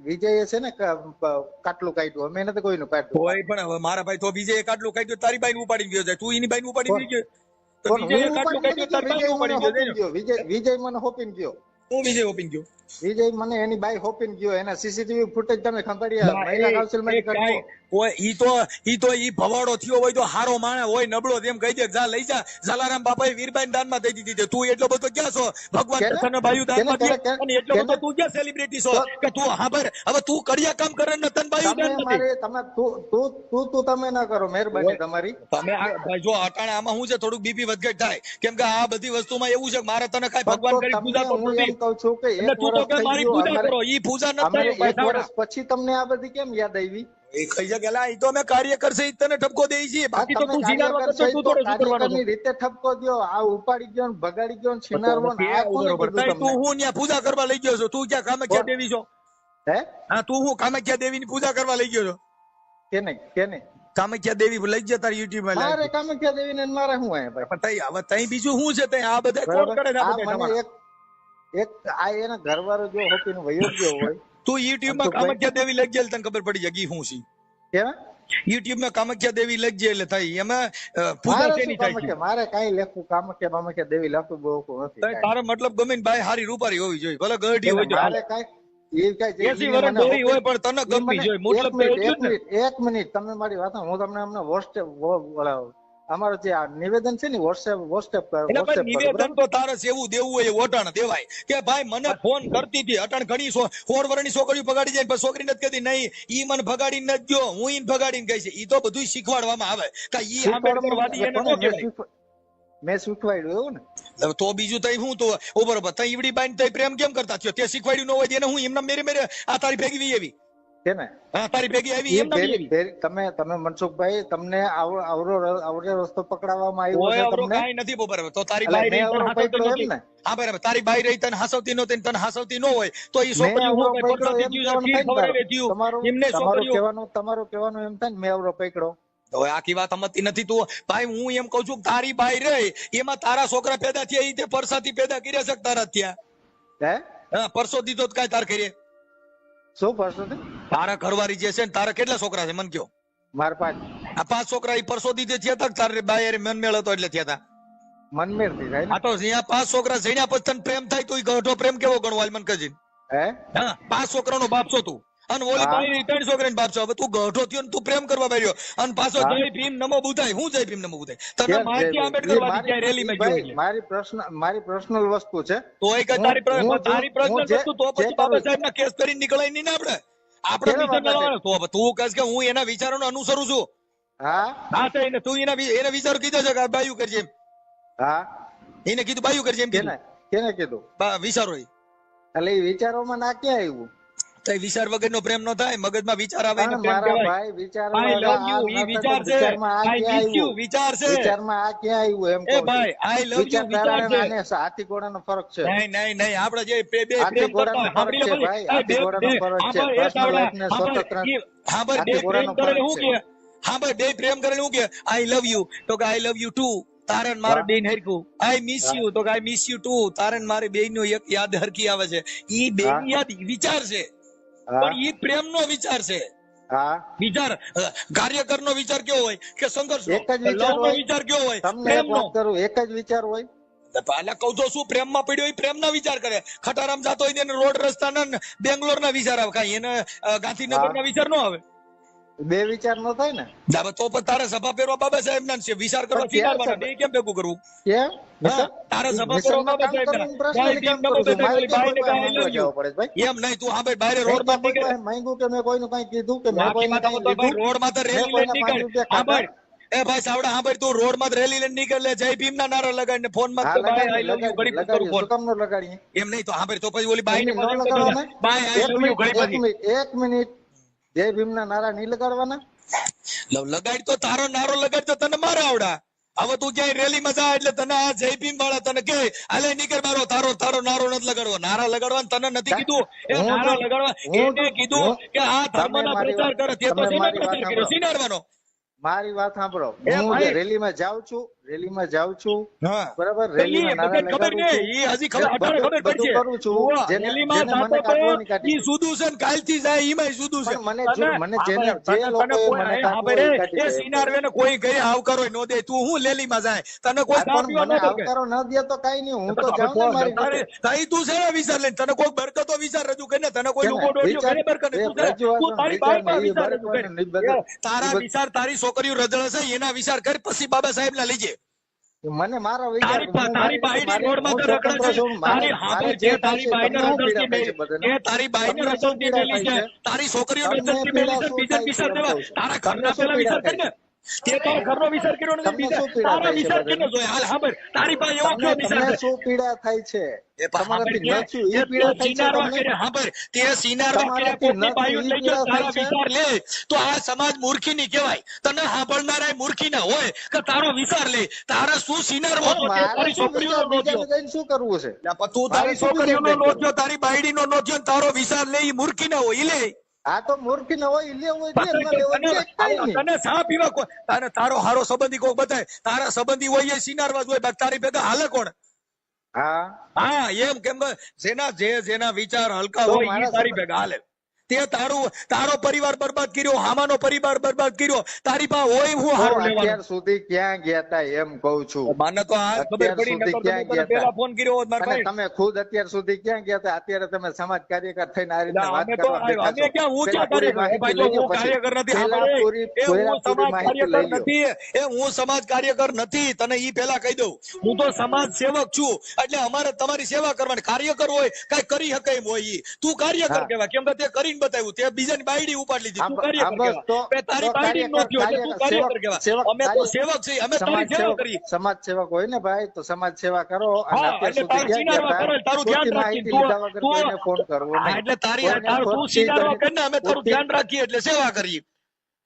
વિજય છે ને કાટલું કાઢ્યું, અમે નથી કોઈનું કાઢ્યું. કોઈ પણ હવે મારા ભાઈ તો વિજય કાટલું કાઢ્યું, તારી બાઈ ઉપાડી ગયો જાય. તું એની બાઈ ઉપાડી ગયો તો પણ વિજય હું કાટલું ઉપાડી કાઢ્યું, તારી બાઈ વિજય મને ઉપાડી હોપીને ગયો. ગયો. વિજય મને હોપીને ગયો. હું વિજય ઓપી ગયો. વિજય મને એની બાઈ હોપીને ગયો. એના સીસીટીવી ફૂટેજ તમે ખંભાળિયા મહિલા કાઉન્સિલ માં કાઢો. ઈ તો ભવાડો થયો હોય તો હારો માણે હોય, નબળો તેમ કહી દે જા લઈ જા. જલારામ બાપાએ વીરબાઈ દાન માં દઈ દીધી. તું એટલો બધો ક્યાં છો? ભગવાન કૃષ્ણ બાયુ દાન માં દે. અને એટલો બધો તું ક્યાં સેલિબ્રિટી છો કે તું હાબર હવે તું કડિયા કામ કરે ને તન બાયુ દાન નથી. તમે ના કરો મહેરબાની તમારી. તમે ભાઈ જો અટાણે આમાં શું છે, થોડુંક બીપી વધઘટ થાય, કેમ કે આ બધી વસ્તુમાં એવું છે કે મારે તને કઈ ભગવાન કરી પૂજા તો હું એમ કહું છું કે એટલે તું તો કે મારી પૂજા કરો, ઈ પૂજા ન થાય. એક વર્ષ પછી તમને આ બધી કેમ યાદ આવી? એ કઈ જગ્યા લા, ઈ તો અમે કાર્યકર છે ઈ તને ઠપકો દે છે, બાકી તો તમે તું જીનાર કાર્યકર વગર છો તો ઈ તું તો થોડો શું કરવાનો કાર્યકરની રીતે ઠપકો દ્યો. આ ઉપાડી ગયો ને ભગાડી ગયો ને છીનારવો ને આ કોને કીધું તઈ તું તમને? હું ત્યાં પૂજા કરવા લઈ ગયો છો? તું ક્યાં કામાખ્યા દેવી છો? હે હા, તું હું કામાખ્યા દેવી ની પૂજા કરવા લઈ ગયો છો? કેને કામાખ્યા દેવી લઈ ગયા તારી યુટ્યુબ માં મારે લાઈવ. કામાખ્યા દેવી ને મારે શું હે ભાઈ? પણ તઈ હવે તઈ બીજું શું છે? તઈ આ બધા કોણ બરાબર. કરે છે? આ આ બધા મને તમારા એક આ એના ઘરવાળો જો હોપીને વયો ગયો હોય તું યુટ્યુબ માં અમથુભાઈ. કામાખ્યા દેવી લઈ ગયેલ તને ખબર પડી જાય શું છે? કેવા યુટ્યુબ માં કામાખ્યા દેવી લઈ જાય એટલે થાય એમાં પૂજા મારે કેની શું થાય છે? કામાખ્યા? મારે કઈ લખવું કામાખ્યા દેવી લખવું બહુ નથી તઈ તારો મતલબ ગમે ને બાઈ હારી રૂપારી હોવી જોઈએ, ભલે ગરડી હોય તો મારે કઈ એ કઈ 80 વર્ષ ડોરી હોય પણ તને ગમવી જોઈએ, મતલબ તો એટલું જ ને. એક મિનિટ તમે મારી વાત સાંભળો. હું તમને અમને વોટ્સએપ અમારું જે આ નિવેદન છે ને વોટ્સએપ એટલે ભાઈ નિવેદન તો તારે સેવું દેવું હોય એ ઓટાણ દેવાય કે ભાઈ મને ફોન કરતી હતી અટાણ ઘણી 16 વર્ષની છોકરીઓ ભગાડી જાય પણ છોકરી નથી કહેતી નહીં ઈ મને ભગાડી નથી ગયો, હું ઈને ભગાડીને ગઈ છે. ઈ તો બધું શીખવાડવામાં આવે કે ઈ આંબેડકરવાદી એને નો કહેવાય. મેં શીખવાડ્યું એવું ને. હવે તો બીજું તઈ હું તો ઉપર તઈ ઈવડી બાઈને તઈ પ્રેમ કેમ કરતા થયો? તે શીખવાડ્યું ન હોય એને હું એમના મેરે આ તારી ભેગી એવી છે ને હા તારી ભેગી આવી એમના એવી તમે મનસુખભાઈ તમને આવડો રસ્તો પકડાવવામાં ઓય આવ્યો છે અવરો તમને. કાઈ નથી બરાબર. તો તારી એટલે બાઈ મેં રહી તને અવરો હાસવતી પકડ્યો નહોતી. એમ ને. હા બરાબર, તારી બાઈ રહી તને હાસવતી નહોતી ને તને હાસવતી ન હોય તો ઈ મેં છોકરીઓ અવરો હું કઈ પકડ્યો પરસાદી એમ ગયું છે, ખીર કહેવાનું થાય ને ખવડાવે તારું. થયું એમને છોકરીઓ. તમારું કહેવાનું એમ થાય ને મેં અવરો પકડ્યો. હવે આખી વાત સમજતી નથી તું ભાઈ. હું એમ કઉ છું કે તારી બાઈ રહી એમાં તારા છોકરા પેદા થયા ઈ તે પરસાથી પેદા કર્યા છે કે તારા થયા? હે હા, પરસો દીધો તો કાંઈ તાર કરીએ? શું પરસો છે? તારા ઘરવાળી જે છે ને તારા કેટલા છોકરા છે મને કયો? માર પાંચ. આ 5 છોકરા ઈ પરસો દીધે થયા હતા કે તારે બાઈ મનમેળ હતો એટલે થયા હતા? મનમેર થી થાય ને. આ તો જ્યાં 5 છોકરા જણ્યા પછી તને પ્રેમ થાય તો ઈ ગઢો પ્રેમ કેવો ગણવાય મને કહેજે. હે હા, 5 છોકરાનો બાપ છો તું અને ઓલી હા. બાઈ 3 છોકરાનો બાપ છો. હવે તું ગઢો થયો ને તું પ્રેમ કરવા બેઠ્યો અને પાછો હા. જય ભીમ નમો બુધાય. હું જય ભીમ નમો બુધાય તને કેમ મારતી છે? આંબેડકરવાદી ક્યાંય રેલીમાં ગયો ભાઈ, એટલે મારી પર્સનલ વસ્તુ છે. તો એ કે તારી તારી પ્રશ્ન હું જે- વસ્તુ તો જે પછી કરું બાબા સાહેબ ના કેસ કરીને નીકળાય નહીં ને આપણે કેવા વિચાર બાબા લેવાનો. તો તું કહેશ કે હું એના વિચારોને અનુસરું છું. હા હા તો એને તું એના વિચારો કીધો છે કે આ બાયું કરજે એમ. હા એને કીધું બાયું કરજે એમ કેને કીધું કેને કીધું? વિચારો ઈ. એટલે એ વિચારોમાં ના ક્યાં આવ્યું? તો એ વિચાર વગરનો પ્રેમ નો થાય, મગજમાં વિચાર આવે એને પણ પ્રેમ મારા કહેવાય. ભાઈ વિચારો I love you ઈ વિચાર છે. I miss you વિચાર છે. વિચારમાં આ ક્યાં આવ્યું એમ એ કહું છું. ભાઈ I love you વિચારધારા વિચાર છે. અને હાથી ઘોડાનો ફરક છે. નહીં આપણે જે બે હાથી પ્રેમ ઘોડાનો કરતા ફરક છે ભાઈ. સાંભળી હાથી ઘોડાનો ફરક છે. પર્સનલ લાઈફ ને સ્વતંત્ર હા ભાઈ બે હાથી પ્રેમ ઘોડાનો કરેલું ફરક શું છે. કે હા ભાઈ બે પ્રેમ કરેલું શું કે આઈ લવ યુ તો કે આઈ લવ યુ ટુ તારે ને મારે હા. બેન હરખું. આઈ મિસ હા. યુ તો કે આઈ મિસ યુ ટુ તારે ને મારે બેન નું એક યાદ હરખી આવે છે. ઈ બેન હા. યાદ વિચાર છે હા પણ ઈ પ્રેમ નો વિચાર છે. હા વિચાર કાર્યકર નો વિચાર કેવો હોય કે સંઘર્ષ એક જ વિચાર નો હોય. વિચાર કેવો હોય તમને પ્રેમ એક નો. વાત કરું, એક જ વિચાર હોય. પહેલા કહું તો શું પ્રેમ માં પડ્યો હોય પ્રેમ ના વિચાર કરે. ખટારામ જાતો હોય એને રોડ રસ્તા ના બેંગ્લોર ના વિચાર આવે, કાંઈ એને ગાંધીનગર ના વિચાર નો આવે. બે વિચાર નો થાય ને. હવે તો પણ તારે સભા પહેરવા બાબા સાહેબ ના છે, વિચાર કરવા પણ ક્યાં સીધારવાના, સભા? બે કેમ ભેગું કરવું? કેમ? હા, તારે સભા પહેરવા બાબા સાહેબ ના. personally કામ કરું છું. મારે કેમ કોઈ પાસે માંગવા જવું પડે છે ભાઈ? એમ નહીં તું હા ભાઈ બારે મેં રોડ માં કોઈ નીકળે પાસે માંગ્યું કે મેં કોઈનું કાંઈ કીધું કે મેં બાકી કોઈને માં કાંઈ તો ભાઈ લીધું? રોડ માં તો મેં રેલી કોઈના લઈને 5 નીકળ. રૂપિયા હા ખાધા? ભાઈ એ ભાઈ સાવડા હા ભાઈ તું રોડ માં રેલી લઈને નીકળે જય ભીમ ના નારા લગાડીને ફોન માં હા, કે ભાઈ આઈ લવ યુ લગાડીએ, ઘડી પછી લગાડીએ. ફોન શું કામ ન લગાડીએ? એમ નહીં તો હા ભાઈ તો પછી ઓલી બાઈ ને એમની ન લગાડવાના? બાય આઈ એક લવ યુ ઘડી પછી મિનિટ, એક મિનિટ. જય ભીમના નારા નહીં લગાડવાના? લગાડ તો તારો નારો લગાડ તો તને મારા આવડા. હવે તું ક્યાંય રેલી માં જા એટલે તને આ જય ભીમ વાળા તને કે આલે નીકળ મારો તારો નારો નથી લગાડવો. નારા લગાડવા તને નથી કીધું. એ હું નારા તો- લગાડવા હું તો- એને કીધું હું- કે આ ધર્મ તમે ના મારી પ્રચાર વાત- કરે તે તો તમે શેનો મારી વાત પ્રચાર કર્યો? સાંભળો. સીનાડવાનો. મારી વાત સાંભળો. એ હું ભાઈ. જે રેલીમાં જાઉં છું, હા બરાબર, તો રેલીમાં ઈ નારા બધાને ખબર લગાડું નહીં. છું. ઈ હજી ખબર અટાણે ખબર બધું પડશે. કરું છું. ઉવ્વા, જેને રેલીમાં જેને મને જાતો કાઢવો તો એની કાઢી. ઈ સુધું છે ને કાલથી જાય ઈમાંય સુધું છે. પણ મને તને- મને હા જેને ભાઈ, જે તને લોકોએ કોઈ- મને હા કાઢવો ભાઈ, એ કાઢી એ દે. સિનારવેને કોઈ કઈ આવકારો ન દે. તું હું લેલીમાં જાય તને કોઈ આ ચા પણ પીવા મને ન દે. આવકારો ન દે તો કઈ નહીં, હું તો તો જાઉં ને મારી રીતે. તારી તું છે ને વિચાર લઈને તને કોઈ બરકતો વિચાર રજૂ કરીને તને કોઈ કેને? લુગો ડોડિયો વિચાર- કરે બરકત એ તું છે રજૂઆત તું તારી વિચાર બાઈમાં નહીં, વિચાર બરકત રજૂ કરે. નહીં, બધું- તારા બધું- વિચાર તારી છોકરીઓ રજળ છે એના વિચાર કર પછી બાબા સાહેબ ના લીજે. મને મારો વિચાર તારી બાઈની રોડમાં તો રખડે છે. તારી હાથે જે તારી બાઈને રજળતી મેલી, એ તારી બાઈને રજળતી મેલી છે. તારી છોકરીઓને રજળતી મેલી છે. બીજા વિચાર દેવા તારા ઘરના પેલા વિચાર કર ને. તે તારા ઘરનો વિચાર કર્યો નથી, તમને બીજા શું પીડા તારા થાય છે વિચાર બધાને? કેનો જોઈએ? હાલ સાંભળ, તારી પાસે એવો કયો વિચાર તમને છે? શું પીડા થાય છે? એ પણ તમારાથી સાંભળ, ન થયું એ પીડા થાય છે સિનારવા તમને? કર્યા, સાંભળ, તે સિનારવા કર્યા તમારાથી કોકની ન બાયું થયું લઈ એ ગયો, પીડા તારા થાય છે? વિચાર લે તો આ સમાજ મૂર્ખી ની કહેવાય. તને સાંભળનારા મૂર્ખી ના હોય કે તારો વિચાર લે. તારા શું સિનારવો પણ હતો તે મારે તારી શું છોકરીઓનો વિચાર નોંધ્યો. બીજાને જઈને શું કરવું છે? તું મારે તારી શું છોકરીઓનો બીજાને જઈને નોંધ્યો, તારી બાયડીનો નોંધ્યો ને તારો વિચાર લે, ઈ મૂર્ખી ના હોય, ઈ લે. આ તો મૂર્ખી ન હોય લે હોય લે, ન લેવો તને લે, કઈ નહીં. તને ચા પીવા તારે તારો હારો સંબંધી કોક બતાય. તારા સંબંધી હોય એ સિનારવા જ હોય, બાકી તારી ભેગા હાલે કોણ? હા હા એમ કેમ કે જેના વિચાર હલકા તો હોય મારા ઈ તારી ભેગા હાલે. તે તારો પરિવાર બરબાદ કર્યો, હામાનો પરિવાર બરબાદ કર્યો. તારી પાસે હોય હું તો હારું અત્યાર લેવાનું? સુધી ક્યાં ગયા તા એમ કઉ છું. મને તો આ ખબર અત્યાર પડી, સુધી નકર ક્યાં તો ગયા પેલા તા? ફોન કર્યો હોત મારા અને ભાઈ. તમે ખુદ અત્યાર સુધી ક્યાં ગયા તા? અત્યારે તમે સમાજ કાર્યકર થઈને આ રીતે વાત અમે તો કરવા બેઠા અમે છો. ક્યાં હું પેલા ક્યાં પૂરી કાર્યકર? એ માહિતી ભાઈ જો લઈ લો હું પછી. કાર્યકર નથી. પેલા સાંભળ, પૂરી હું સમાજ માહિતી કાર્યકર લઈ લો. નથી. હું સમાજ કાર્યકર નથી. તને ઈ પેલા કહી દઉં, હું તો સમાજ સેવક છું. એટલે અમારે તમારી સેવા કરવાની. કાર્યકર હોય કઈ કરી શકે એમ હોય ઈ. તું કાર્યકર હા. કહેવાય, કેમ કે તે કરીને બતાવ્યું. તે બીજાની બાયડી ઉપાડી લીધી. તું કાર્યકર બસ કહેવાય. તો તારી બાયડી નો થયો એટલે તું કાર્યકર કહેવાય. અમે તો સેવક છીએ, અમે તારી સેવા કરીએ. સમાજ સેવક હોય ને ભાઈ, તો સમાજ સેવા કરો. અને હા, અત્યાર એટલે સુધી તારું ક્યાં ગયા સિનારવા કરે, તા? તારું ધ્યાન પૂરતી રાખી. માહિતી લીધા વગર કોઈને ફોન કરવો હા, નહીં. એટલે કોઈને તું ખોટી સિનારવા તમે કરીને અમે તારું પૂરતી- ધ્યાન રાખીએ એટલે સેવા કરીએ.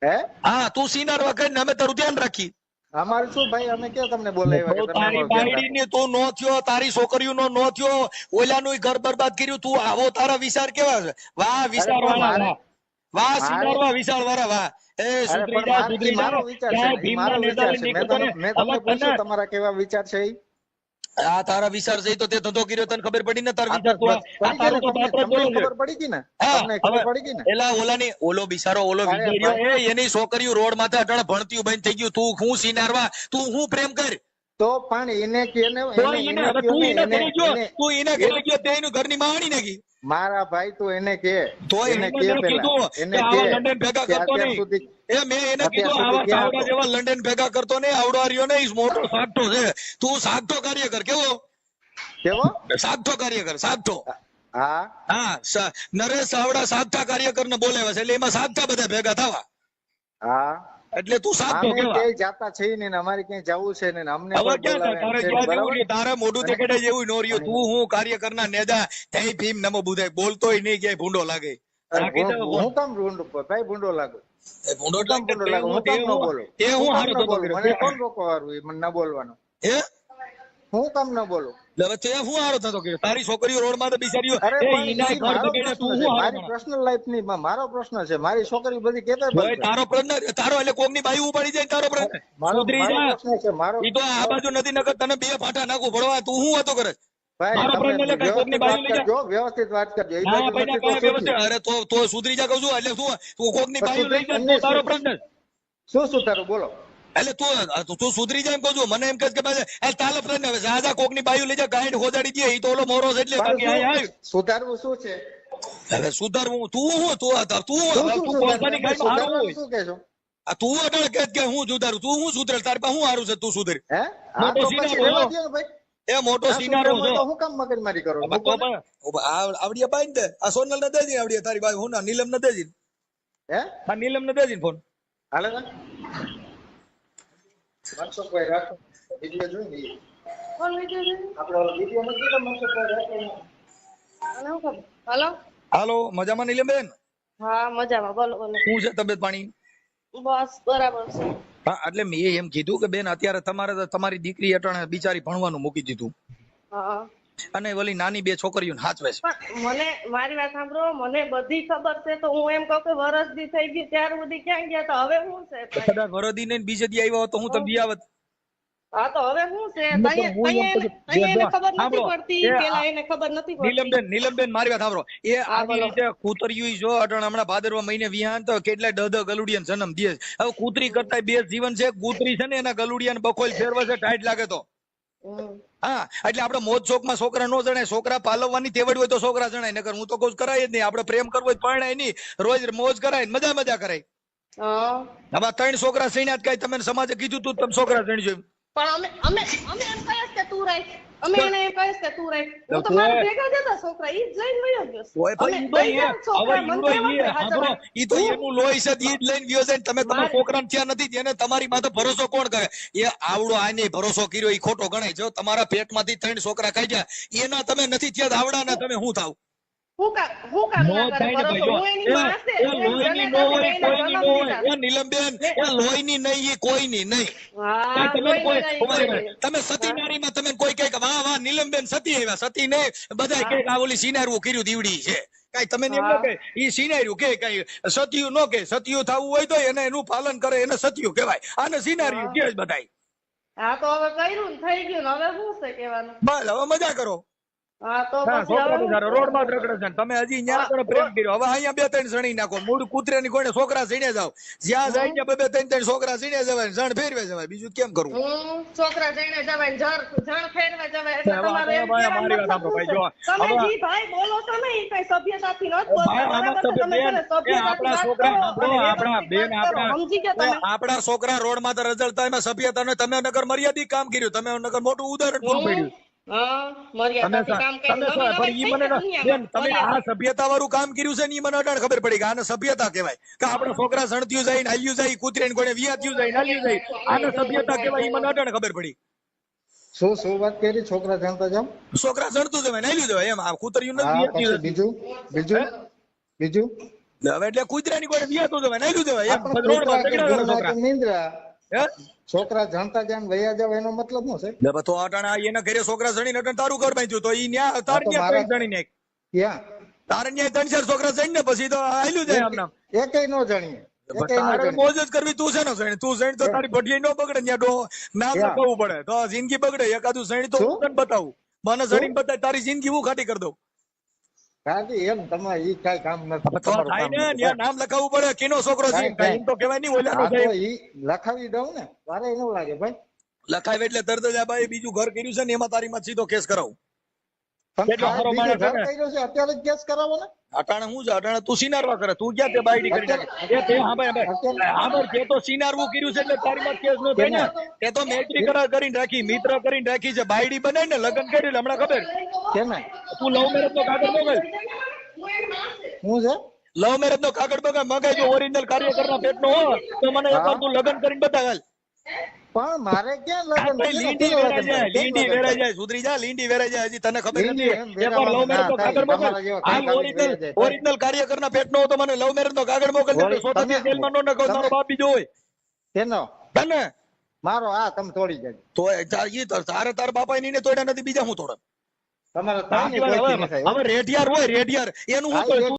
હે હા, તું સિનારવા કરીને અમે તારું ધ્યાન રાખીએ. અમારે શું ભાઈ, અમે ક્યાં તમને બોલાવ્યા કે તો તમે તારી અમારું ધ્યાન રાખો? બાયડીની તું નો થયો, તારી છોકરીઓનો નો થયો, ઓલાનું ઘર બરબાદ કર્યું. તું આવો, તારા વિચાર કેવા છે? વાહ વિચાર પણ વાળા, મારે- વાહ મારે- સિનારવા વિચાર વાળા, વાહ. એ અરે સુધરી પણ જા, મારે- સુધરી ઈ મારો જા. વિચાર છે ક્યાંય ને, ઈ ભીમના મારો નેતાને વિચાર છે. મેં નીકળતો ને. તમને હવે પૂછ્યું તને તમારા કેવા વિચાર છે ઈ? આ તારા વિચાર છે ઈ તો તે ધંધો કર્યો, તને ખબર પડી ને તાર આ વિચાર તો તો બસ આ પડી ગઈ તારું ને તો તમને, પાત્ર તમને બોલો છે. ખબર પડી ગઈ ને? હા, તમને હવે ખબર પડી ગઈ ને? એલા ઓલો બિચારો અરે વિજય રહ્યો, ભાઈ. એની છોકરીઓ રોડ માથે અટાણે ભણતી બંધ થઈ ગયું. તું હું સિનારવા, તું હું પ્રેમ કર. તો પણ એને કે ને તો એને એને એને હવે કયો તું ને એના એને ઘરે ગયો, એને તું એના ઘરે ગયો, તે એનું ઘરની માણી નાખી. મારા ભાઈ તું એને કે તો એને એને કે મેં પેલા કીધું એને કે કે આવા લંડન ભેગા કે કરતો અત્યાર નહીં. સુધી મેં એને અત્યાર કીધું સુધી આવા ક્યાં ચાવડા હતો? જેવા લંડન ભેગા કરતો નહીં, આવડો હાર્યો નહીં, મોટો સાગઠો છે. તું સાગઠો કાર્યકર કેવો? કેવો? સાગઠો કાર્યકર, સાગઠો. હા હા, નરેશ સાવડા સાગઠા કાર્યકર ને બોલાવે છે, એટલે એમાં સાગઠા બધા ભેગા થવા. હા એટલે તું સાગઠો અમે કેવા? ક્યાંય જાતા છીએ ને, અમારે ક્યાંય જવું છે ને, અમને હવે કોઈ ક્યાં બોલાવે તારે એમ છે જ્યાં ને, જેવું બરાબર? રહ્યું, તારે મોઢું દેખાડે જેવું નો રહ્યું. તું હું કાર્યકર ના નેજા થઈ ભીમ નમો બુધાય બોલતોય નહીં, ક્યાંય ભૂંડો લાગે. હું કામ ભૂંડો ભાઈ ભૂંડો લાગુ? ભૂંડો હું કામ ભૂંડો લાગુ? હું કામ ન બોલું? તે હું હું કામ હારો ન થતો બોલું? કર્યો? મને કોણ રોકવા વાળું એ મને ન બોલવાનું? હે? હું કામ ન બોલું? હવે તે હું હારો થતો કર્યો? તારી છોકરીઓ રોડ માં તો બિચારીઓ અરે એ પણ ઈનાય ઈ ઘર મારો બગાડ્યા, તું પ્રશ્ન હું છે, હારો મારી માનો? પર્સનલ લાઈફ ની મારો પ્રશ્ન છે. મારી છોકરી બધી કેતા ભાઈ તારો પ્રશ્ન, તારો એટલે કોકની બાયું ઉપાડી જાય ને તારો પ્રશ્ન? મારો સુધરી મારો જા. પ્રશ્ન છે મારો. ઈ તો આ બાજુ નથી, નકર તને બે ફાંટા નાખું ભણવા. તું હું વાતો કરે? ભાઈ મારો તમે પ્રશ્ન એટલે કઈ કોકની વ્યવસ્થિત વાત બાયું લઈ જા. કરજો, વ્યવસ્થિત વાત કરજો. એ ના બાજુ ભાઈ, નથી તો કાંઈ શું વ્યવસ્થિત. થયું? અરે તો સુધરી જા કહું છું. એટલે શું તું કોકની પણ બાયું લઈ જા, સુધરી- તો તારો પ્રશ્ન? શું સુધારું બોલો? એટલે તું સુધરી જાય એમ કહું છું. મને એમ કહે કે તાલે પ્રશ્ન હવે જા કોકની બાયું લઈ જા, ગાંઠ હોજાડી દે. ઈ તો ઓલો મોરો છે એટલે પણ બાકી શું અહીંયા આવ્યું. સુધારવું શું છે? હવે સુધારવું તું હું તું શું શું કોલસાની ગાયમાં હારું સુધારવાનું હોય. શું કહેશો? આ તું અટળ કે હું સુધારું, તું હું સુધરે, તારી પાસે હું હારું છે, તું સુધરે. હે હા મોટો તો પછી સિનારો રહેવા છો. દ્યો ને ભાઈ. એ મોટો ના સિનારો સુધરે છો. તો હું કામ મગજમારી કરો? તો પણ આવડિયા બાઈ દે, આ સોનલ ને દેજી, આવડિયા તારી બાઈ હું ના નીલમ ને દેજી, હે આ નીલમ ને દેજી ફોન. હાલે ને મનસુખભાઈ રાખો વિડિયો જોઈ ને ઈ. કોણ વિડિયો છે? આપણે ઓલો વિડિયો નથી કીધો મનસુખભાઈ રાખો ને. આને શું ખબર? હાલો હાલો, મજામાં નીલમ બેન? હા મજામાં, બોલો બોલો. શું છે તબિયત પાણી? બસ બરાબર છે. હા, એટલે મેં એમ કીધું કે બેન અત્યારે તમારી દીકરી અટાણે બિચારી ભણવાનું મૂકી દીધું, હા અને ઓલી નાની બે છોકરીઓને હાચવે છે. પણ મને મારી વાત સાંભળો, મને બધી ખબર છે, તો હું એમ કહું કે વરસ દી થઈ ગયું ત્યાર સુધી ક્યાં ગયા? તો હવે શું છે? કદાચ વરદી ને બીજે દી આવ્યો હોત તો હું તમે બી આવત. હા તો હવે શું છે? હું એમ કહું છું, એને ખબર નથી સાંભળો, પડતી, એ પેલા એને ખબર નથી પડતી. નીલમબેન મારી વાત સાંભળો. એ હા, આવી બોલો. રીતે કૂતરિયું જો અટાણે હમણાં ભાદરવા મહિને વિહાન તો કેટલાય દહ ગલુડિયાને જન્મ દે છે. હવે કૂતરી કરતા બે જીવન છે. કૂતરી છે ને એના ગલુડિયાને બખોલ ફેરવે છે, ટાઈટ લાગે તો. હમ. હા, એટલે આપણે મોજ શોખમાં છોકરા નો જણાય. છોકરા પાલવવાની તેવડ હોય તો છોકરા જણાય, નકર હું તો કહું કરાય જ નહીં. આપણે પ્રેમ કરવો હોય પરણાય નહીં, રોજ મોજ કરાય, મજા કરાય. હા હવે 3 છોકરા સૈન્યાત કઈ તમે સમાજે કીધું તું તમે છોકરા જણજો. પણ અમે એમ કહીએ કે તું રાખ, અમે એને એમ કહીશ કે તું રાખ. હું તો મારા ભેગા જ હતા છોકરા, ઈ જ લઈને વયો ગયો. ઓય ભાઈ, અમે ઈ તો બે જણ છોકરા, હવે મને ઈ કહેવાય સાંભળો, હાચા. ઈ તો એનું લોહી છે, ઈ જ લઈને ગયો છે ને તમે તમારા છોકરાને ત્યાં નથી, તેને તમારી માથે ભરોસો કોણ કરે? એ આવડો આને ભરોસો કર્યો ઈ ખોટો ગણાય. જો તમારા પેટમાંથી 3 છોકરા ખાઈ જાય એના તમે નથી થયા આવડાના, તમે શું થાવ? હું કામ ના કરે ભરોસો? હું એની માં છે, લોહીની નો હોય, કોઈની નો હોય. એ નીલમબેન, એ લોહીની નહીં, એ કોઈની નહીં. હા, તમે કોઈ કોઈ ઉભા નહીં. રહો. તમે સતી નારીમાં તમે કોઈ કહે કે વાહ વાહ નીલમબેન સતી આવ્યા, સતી નહીં. બધા કહે કે આ ઓલી સિનારવું કર્યું દીવડી છે. કઈ તમે એમ ન કહે ઈ સિનાર્યું કે કઈ સતિયું નો કે સતિયું થવું હોય તો એને એનું પાલન કરે એને સતિયું કહેવાય. આને સિનાર્યું કે જ બધાય. હા તો હવે કર્યું ને થઈ ગયું ને, હવે શું છે કહેવાનું? બસ હવે મજા કરો. હા તો હા, પછી છોકરા હવે બિચારા રોડમાં જ રખડે છે ને તમે હજી ન્યા આગળ પ્રેમ કર્યો. હવે અહીંયા 2-3 સણી નાખો. મૂળ કૂતરાની કોઈને છોકરા સીણે જાવ, જ્યાં જાય ત્યાં 2-3 છોકરા સીણે જવાય, જણ ફેરવે જવાય. બીજું કેમ કરવું? છોકરા જઈને જવાય ને જણ ફેરવે જવાય એટલે હવે તમારે એમ ભાઈ, કહેવાનો મારી વાત મતલબ સાંભળો શું છે? ભાઈ, જો તમે હવે- જી ભાઈ બોલો છો ને ઈ કઈ સભ્યતાથી ન જ બોલતા, ભાઈ, આમાં બરાબર છે? તમે બેન, જ્યારે એ આપણા સભ્યતાથી છોકરા વાત કરો સાંભળો, અને આપણા વ્યવસ્થિત બેન, વાત કરો. આપણા- સમજી ગયા તમે? આપણા છોકરા રોડમાં તો રઝળતા એમાં સભ્યતા ને તમે નગર મર્યાદિત કામ કર્યું, તમે નગર મોટું ઉદાહરણ પૂરું પાડ્યું. હા, મર્યાદાથી કામ તમે કરીને શું, પણ ઈ મને ના- બેન, તમે આ સભ્યતા વાળું કામ કર્યું છે ને ઈ મને અટાણ ખબર પડી કે આને સભ્યતા કહેવાય. કે આપણા છોકરા સણત્યું જાય ને હાલ્યું જાય, કૂતરીને કોઈને વિયાત્યું જાય ને હાલ્યું જાય, આને સભ્યતા કહેવાય. ઈ મને અટાણ ખબર પડી. શું વાત કરી? છોકરા જાણતા જાવ. છોકરા સણતું જવાય ને હાલ્યું જવાય, એમ આ કૂતરીયું નથી હા, પછી વિયાત્યું. બીજું હવે એટલે કૂતરાની કોઈને વિયાતું જવાય ને હાલ્યું જવાય, એમ આપણે રોડમાં છોકરા ઝઘડા કરે ગુણ છોકરા. નાખી નિંદ્રા. હે? છોકરા જાણતા જાણ વયા જાવ એનો મતલબ શું છે? લે તો અટાણ આ એના ઘરે છોકરા સણીને અટાણ તારું ઘર બાંધ્યું તો ઈ ન્યા તાર તો ન્યા મારા- ત્રણ સણીને ક્યાં તારે ન્યા 3-4 છોકરા સણીને પછી તો હાલ્યું જાય આમ નામ. એકેય નો જાણીએ, એકેય નો તારે જાણીએ. મોજ જ કરવી. તું છે ને સણી, તું સણી તો તારી ભઠિયાઈ નો બગડે, ન્યા ડો નામ યા. લખાવવું પડે તો જિંદગી બગડે. એકાદું સણી તો શું? હું તને બતાવું, મને સણી બતાય તારી જિંદગી હું ખાટી કરી દઉં. કાકી એમ તમારે ઈ કાંઈ કામ નથી. તો તમારું થાય કામ ને નથી. ન્યા નામ લખાવવું પડે, કેનો છોકરો છે કાંઈ, એમ તો કહેવાય નહીં ઓલાનો હા છે. તો ઈ લખાવી દઉં ને, વારે ન લાગે ભાઈ. લખાવે એટલે તરત જ આ ભાઈ બીજું ઘર કર્યું છે ને એમાં તારી માં સીધો કેસ કરાવું. પણ કેટલો આ ખરો બીજું માણસ છે ઘર ને? કર્યો છે અત્યારે જ કેસ કરાવો ને. અટાણે હું છે, અટાણે તું સિનારવા કરે, તું ક્યાં તે બાયડી કરી નાખે? એ તે હા ભાઈ તે તો સિનારવું કર્યું છે એટલે તારી માં કેસ નો થાય ને. તે તો મૈત્રી કરાર કરીને રાખી, મિત્ર કરીને રાખી છે, બાયડી બનાવી ને લગ્ન કર્યું હમણાં ખબર. કેમે તું લવ મેરેજ નો કાગળ મોકલ. શું છે? લવ મેરેજ નો કાગળ બગા મગાઈ જો ઓરિજિનલ કાર્યકરના પેટનો હો તો મને એકવાર તું લગ્ન કરીને બતાવ હાલ. પણ મારે ક્યાં લગ્ન ભાઈ લીંડી વેરાઈ જાય, લીંડી વેરાઈ જાય, સુધરી જા, લીંડી વેરાઈ જાય, હજી તને ખબર લીંડી નથી. એમ એકવાર લવ મેરેજ નો વેરાવાનું કાગળ ના મોકલ. થાય. તમારા જેવા હાલ કાગળ ઓરિજિનલ વેરાઈ જાય. ઓરિજિનલ કાર્યકરના પેટનો હો તો મને લવ મેરેજ નો કાગળ મોકલ. વળી સોસાથી તમે- જેલમાં નો નખો, તારો બાપ બીજો હોય તેનો તને મારો આ તમે તોડી જાય. તો ઈ તો તારે તાર બાપા ની તોડ્યા નથી, બીજા હું તોડે. તમારે થાય ને હવે કોઈથી નહીં થાય, હો. હવે રેઢિયાર હોય, રેઢિયાર એનું હા, હું એ